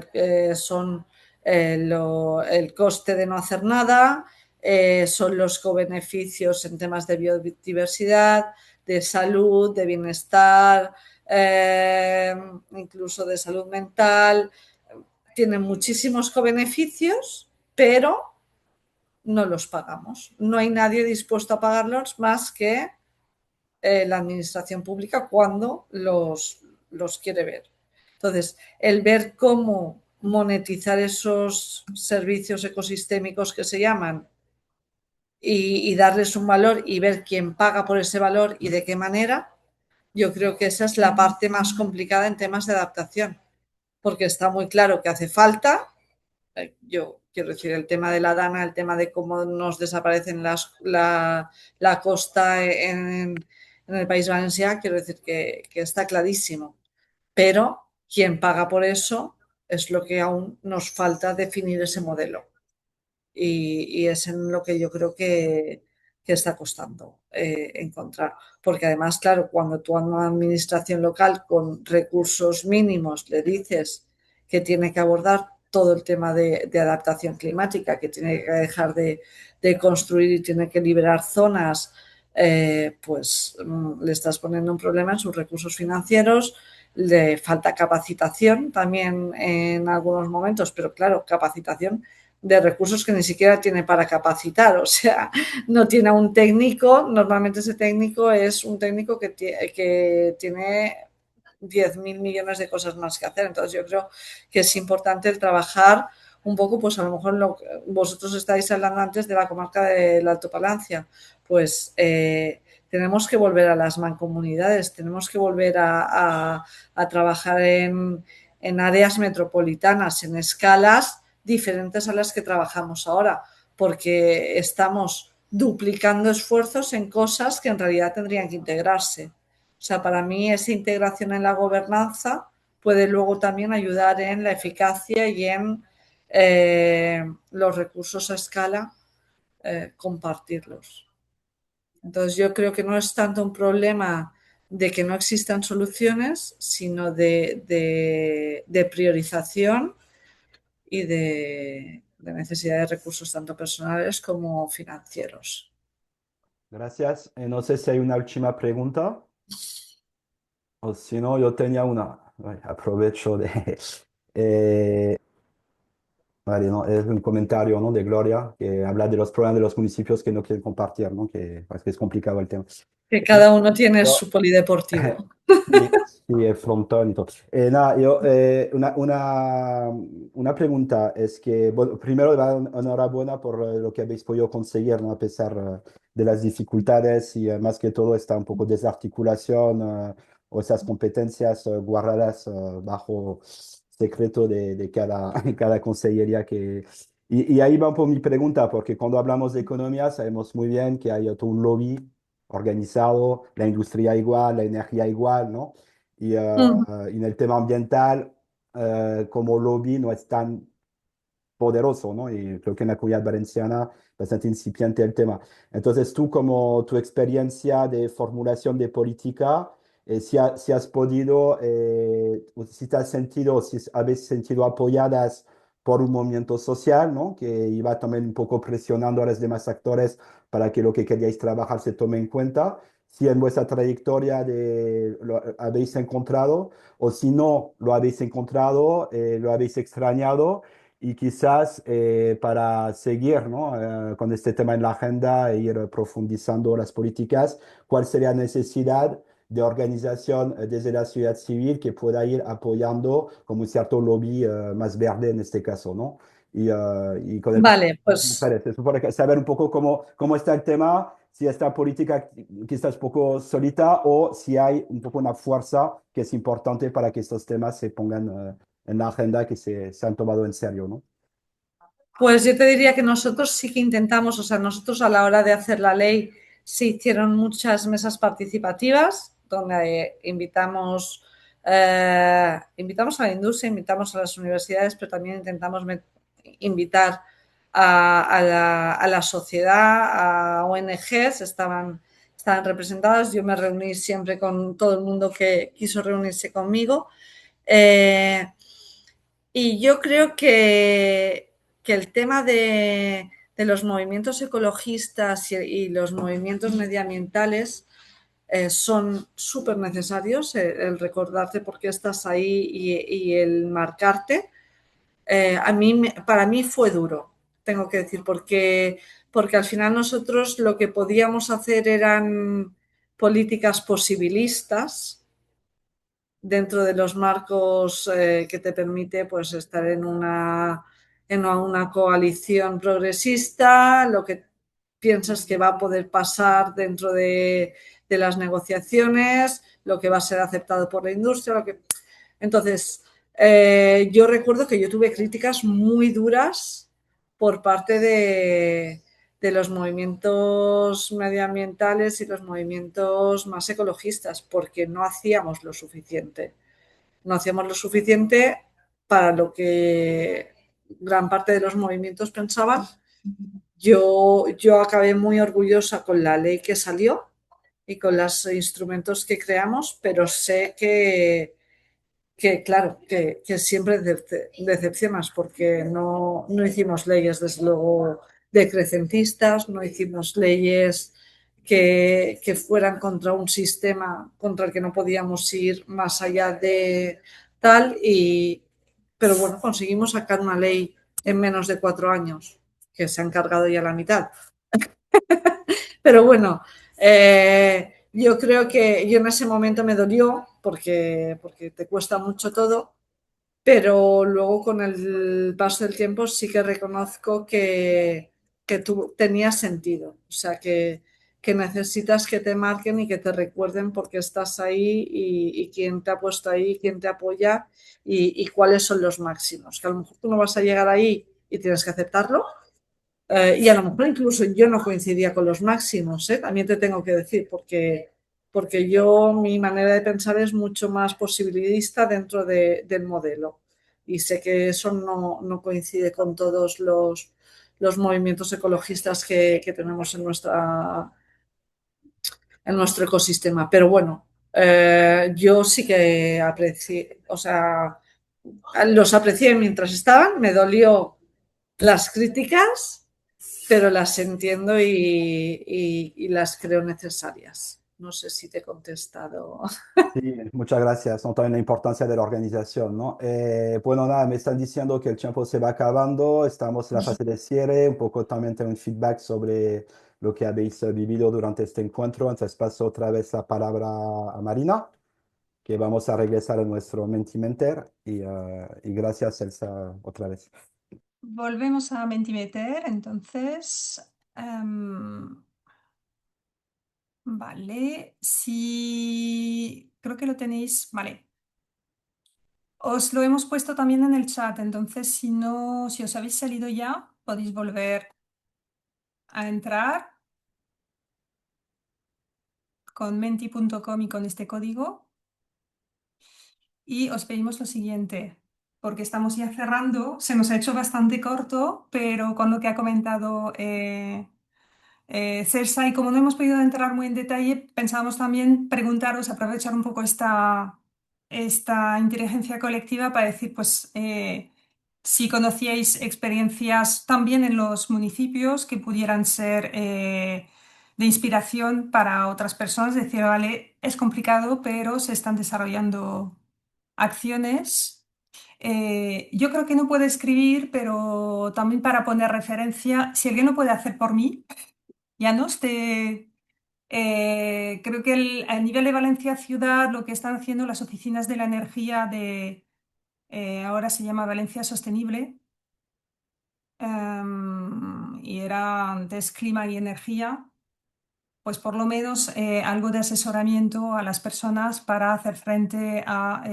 son el coste de no hacer nada, son los cobeneficios en temas de biodiversidad, de salud, de bienestar, incluso de salud mental. Tienen muchísimos cobeneficios, pero no los pagamos. No hay nadie dispuesto a pagarlos más que la administración pública cuando los quiere ver. Entonces, el ver cómo monetizar esos servicios ecosistémicos que se llaman y darles un valor y ver quién paga por ese valor y de qué manera, yo creo que esa es la parte más complicada en temas de adaptación, porque está muy claro que hace falta. Yo quiero decir, el tema de la Dana, el tema de cómo nos desaparecen la costa en el País Valencià, quiero decir que está clarísimo. Pero quien paga por eso es lo que aún nos falta definir ese modelo. Y es en lo que yo creo que está costando encontrar. Porque además, claro, cuando tú a una administración local con recursos mínimos le dices que tiene que abordar todo el tema de adaptación climática, que tiene que dejar de construir y tiene que liberar zonas, pues le estás poniendo un problema en sus recursos financieros, le falta capacitación también en algunos momentos, pero claro, capacitación de recursos que ni siquiera tiene para capacitar, o sea, no tiene a un técnico, normalmente ese técnico es un técnico que tiene 10.000 millones de cosas más que hacer, entonces yo creo que es importante el trabajar un poco, pues a lo mejor vosotros estáis hablando antes de la comarca del Alto Palancia, pues tenemos que volver a las mancomunidades, tenemos que volver a trabajar en áreas metropolitanas, en escalas diferentes a las que trabajamos ahora, porque estamos duplicando esfuerzos en cosas que en realidad tendrían que integrarse. O sea, para mí esa integración en la gobernanza puede luego también ayudar en la eficacia y en los recursos a escala, compartirlos. Entonces yo creo que no es tanto un problema de que no existan soluciones, sino de priorización y de necesidad de recursos tanto personales como financieros. Gracias. No sé si hay una última pregunta. O si no, yo tenía una. Ay, aprovecho de... eh, vale, ¿no? Es un comentario, ¿no? De Gloria, que habla de los problemas de los municipios que no quieren compartir, ¿no? Que, pues, que es complicado el tema. Que cada uno tiene Yo, su polideportivo. sí, Sí, el frontón y todo. Nada, yo, una pregunta es que, bueno, primero, enhorabuena por lo que habéis podido conseguir, ¿no? A pesar de las dificultades y más que todo esta un poco desarticulación o esas competencias guardadas bajo secreto de cada, cada consellería que... Y ahí va un poco mi pregunta, porque cuando hablamos de economía sabemos muy bien que hay todo un lobby organizado, la industria igual, la energía igual, ¿no? Y Mm. en el tema ambiental, como lobby no es tan poderoso, ¿no? Y creo que en la comunidad valenciana bastante incipiente el tema. Entonces, tú como tu experiencia de formulación de política, si has podido, o si te has sentido, si habéis sentido apoyadas por un movimiento social, ¿no? Que iba también un poco presionando a los demás actores para que lo que queríais trabajar se tome en cuenta. Si en vuestra trayectoria lo habéis encontrado, o si no lo habéis encontrado, lo habéis extrañado y quizás para seguir, ¿no? Con este tema en la agenda e ir profundizando las políticas, ¿cuál sería la necesidad de organización desde la sociedad civil que pueda ir apoyando como un cierto lobby más verde en este caso, ¿no? Y con el tema Vale, de las pues, mujeres, se supone que saber un poco cómo está el tema, si esta política quizás un poco solita o si hay un poco una fuerza que es importante para que estos temas se pongan en la agenda que se han tomado en serio, ¿no? pues yo te diría que nosotros sí que intentamos, o sea, nosotros a la hora de hacer la ley se hicieron muchas mesas participativas donde invitamos a la industria, invitamos a las universidades, pero también intentamos invitar a la sociedad, a ONGs, estaban representadas. Yo me reuní siempre con todo el mundo que quiso reunirse conmigo. Eh, y yo creo que el tema de los movimientos ecologistas y los movimientos medioambientales son súper necesarios, el recordarte por qué estás ahí y el marcarte. Para mí fue duro, tengo que decir, porque al final nosotros lo que podíamos hacer eran políticas posibilistas dentro de los marcos que te permite pues estar en una coalición progresista, lo que piensas que va a poder pasar dentro de las negociaciones, lo que va a ser aceptado por la industria, lo que... Entonces, yo recuerdo que yo tuve críticas muy duras por parte de los movimientos medioambientales y los movimientos más ecologistas, porque no hacíamos lo suficiente. No hacíamos lo suficiente para lo que gran parte de los movimientos pensaban. Yo acabé muy orgullosa con la ley que salió y con los instrumentos que creamos, pero sé que claro, que siempre decepcionas porque no hicimos leyes, desde luego, decrecentistas, no hicimos leyes que fueran contra un sistema contra el que no podíamos ir más allá de tal, pero bueno, conseguimos sacar una ley en menos de 4 años, que se han cargado ya la mitad. Pero bueno, yo creo que yo en ese momento me dolió porque te cuesta mucho todo, pero luego con el paso del tiempo sí que reconozco que tú tenías sentido, o sea, que necesitas que te marquen y que te recuerden por qué estás ahí y quién te ha puesto ahí, quién te apoya y cuáles son los máximos, que a lo mejor tú no vas a llegar ahí y tienes que aceptarlo. Y a lo mejor incluso yo no coincidía con los máximos, ¿eh? También te tengo que decir, porque yo mi manera de pensar es mucho más posibilista dentro del modelo. Y sé que eso no coincide con todos los movimientos ecologistas que tenemos en nuestro ecosistema. Pero bueno, yo sí que aprecié, o sea, los aprecié mientras estaban, me dolió las críticas, pero las entiendo y las creo necesarias. No sé si te he contestado. Sí, muchas gracias. ¿No? También la importancia de la organización, ¿no? Bueno, nada, me están diciendo que el tiempo se va acabando, estamos en la fase de cierre, un poco también tengo un feedback sobre lo que habéis vivido durante este encuentro, entonces paso otra vez la palabra a Marina. que vamos a regresar a nuestro Mentimeter y gracias, Elsa, otra vez. Volvemos a Mentimeter, entonces. Vale, si creo que lo tenéis, vale. Os lo hemos puesto también en el chat, entonces si no, si os habéis salido ya, podéis volver a entrar con menti.com y con este código. Y os pedimos lo siguiente, porque estamos ya cerrando, se nos ha hecho bastante corto, pero con lo que ha comentado Celsa, y como no hemos podido entrar muy en detalle, pensábamos también preguntaros, aprovechar un poco esta inteligencia colectiva para decir, pues, si conocíais experiencias también en los municipios que pudieran ser de inspiración para otras personas, decir, vale, es complicado, pero se están desarrollando acciones. Yo creo que no puedo escribir, pero también para poner referencia, si alguien lo puede hacer por mí. Llanos, creo que a nivel de Valencia Ciudad lo que están haciendo las oficinas de la energía ahora se llama Valencia Sostenible, y era antes clima y energía, pues por lo menos algo de asesoramiento a las personas para hacer frente a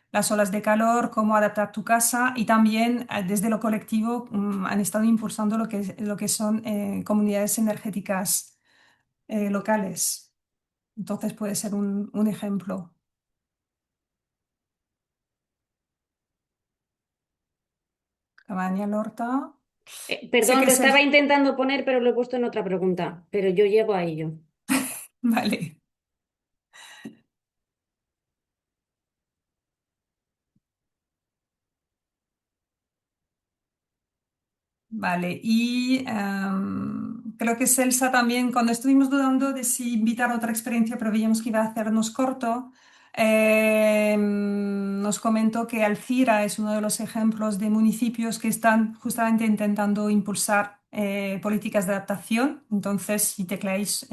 las olas de calor, cómo adaptar tu casa, y también desde lo colectivo han estado impulsando lo que son comunidades energéticas locales. Entonces puede ser un ejemplo. Cabaña Lorta. Sé Perdón, que lo es el... estaba intentando poner, pero lo he puesto en otra pregunta, pero yo llego a ello. Vale. Vale. Y creo que Celsa también, cuando estuvimos dudando de si invitar a otra experiencia, pero veíamos que iba a hacernos corto, nos comentó que Alcira es uno de los ejemplos de municipios que están justamente intentando impulsar políticas de adaptación. Entonces, si tecleáis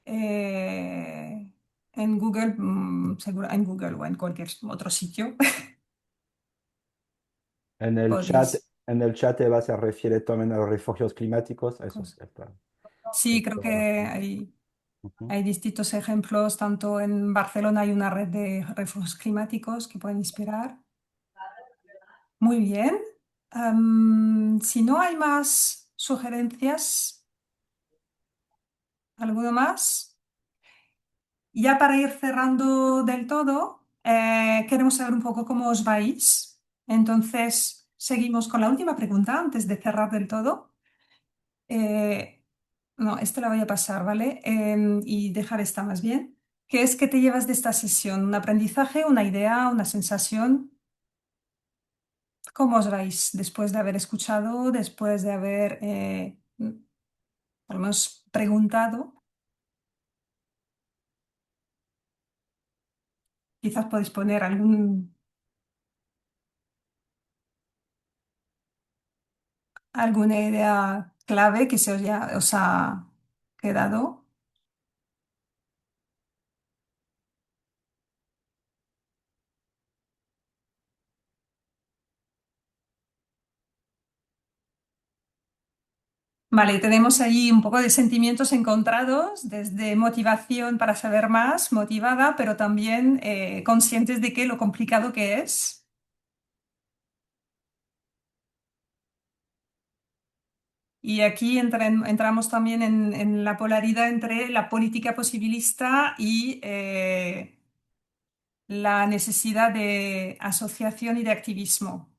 eh, en Google, en Google o en cualquier otro sitio, En el chat, podéis. en el chat Eva se refiere también a los refugios climáticos, eso cos- ya está. Sí, creo que Esto, hay distintos ejemplos, tanto en Barcelona hay una red de refugios climáticos que pueden inspirar. Muy bien. Si no hay más sugerencias, ¿alguno más? Ya para ir cerrando del todo, queremos saber un poco cómo os vais. Entonces, seguimos con la última pregunta antes de cerrar del todo. Eh, no, esta la voy a pasar, ¿vale? Y dejar esta más bien. ¿Qué es que te llevas de esta sesión? ¿Un aprendizaje, una idea, una sensación? ¿Cómo os vais después de haber escuchado, después de haber, por lo menos, preguntado? Quizás podéis poner alguna idea clave que os ha quedado. Vale, tenemos allí un poco de sentimientos encontrados, desde motivación para saber más, motivada, pero también conscientes de que lo complicado que es. Y aquí entramos también en la polaridad entre la política posibilista y la necesidad de asociación y de activismo,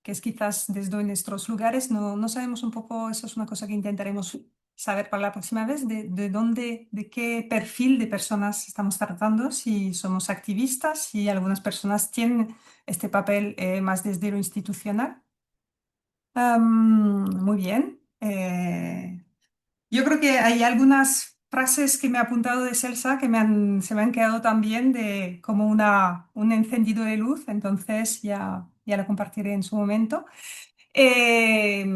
que es quizás desde nuestros lugares, no sabemos un poco, eso es una cosa que intentaremos saber para la próxima vez, de dónde, de qué perfil de personas estamos tratando, si somos activistas, si algunas personas tienen este papel más desde lo institucional. Muy bien. Yo creo que hay algunas frases que me he apuntado de Celsa que se me han quedado también de como un encendido de luz, entonces ya lo compartiré en su momento. Eh,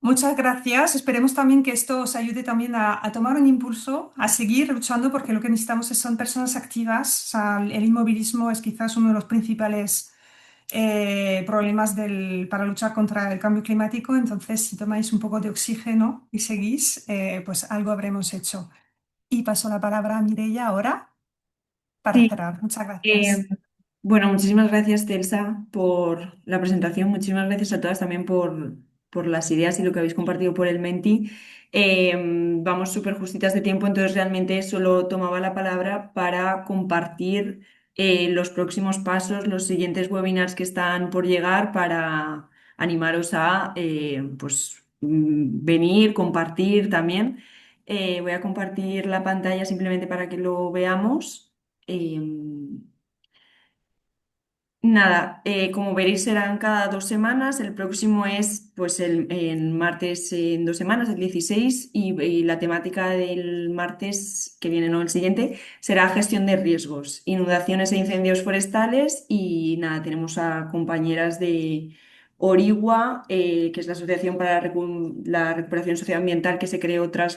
Muchas gracias. Esperemos también que esto os ayude también a tomar un impulso, a seguir luchando, porque lo que necesitamos son personas activas. O sea, el inmovilismo es quizás uno de los principales problemas para luchar contra el cambio climático. Entonces, si tomáis un poco de oxígeno y seguís, pues algo habremos hecho. Y paso la palabra a Mireia ahora para Sí, cerrar. Muchas eh, gracias. bueno, muchísimas gracias, Telsa, por la presentación. Muchísimas gracias a todas también por las ideas y lo que habéis compartido por el Menti. Vamos súper justitas de tiempo, entonces realmente solo tomaba la palabra para compartir los próximos pasos, los siguientes webinars que están por llegar para animaros a pues, venir, compartir también. Voy a compartir la pantalla simplemente para que lo veamos. Em, Nada, como veréis serán cada 2 semanas. El próximo es pues el martes en 2 semanas, el 16, y la temática del martes que viene, no el siguiente, será gestión de riesgos, inundaciones e incendios forestales. Y nada, tenemos a compañeras de Origua, que es la Asociación para la Recuperación Socioambiental que se creó tras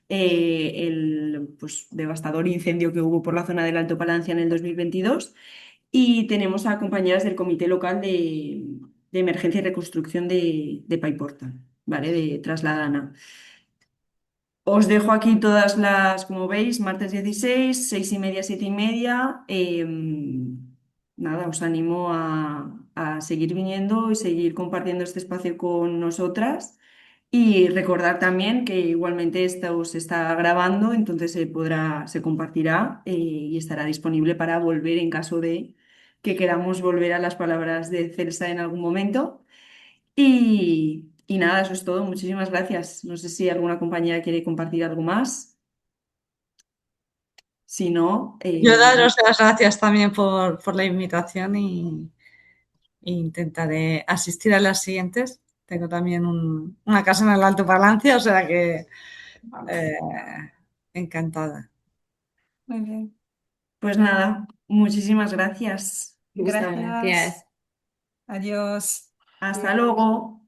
el pues, devastador incendio que hubo por la zona del Alto Palancia en el 2022. Y tenemos a compañeras del Comité Local de Emergencia y Reconstrucción de Paiporta, ¿vale? De Trasladana. Os dejo aquí todas como veis, martes 16, 6:30, 7:30. Nada, os animo a seguir viniendo y seguir compartiendo este espacio con nosotras. Y recordar también que igualmente esto se está grabando, entonces se compartirá y estará disponible para volver en caso de que queramos volver a las palabras de Celsa en algún momento. Y nada, eso es todo. Muchísimas gracias. No sé si alguna compañera quiere compartir algo más. Si no, Yo daros las gracias también por la invitación e intentaré asistir a las siguientes. Tengo también una casa en el Alto Palancia, o sea que eh, encantada. Muy bien. pues nada, muchísimas gracias. Muchas Gracias. gracias. Adiós. Hasta luego.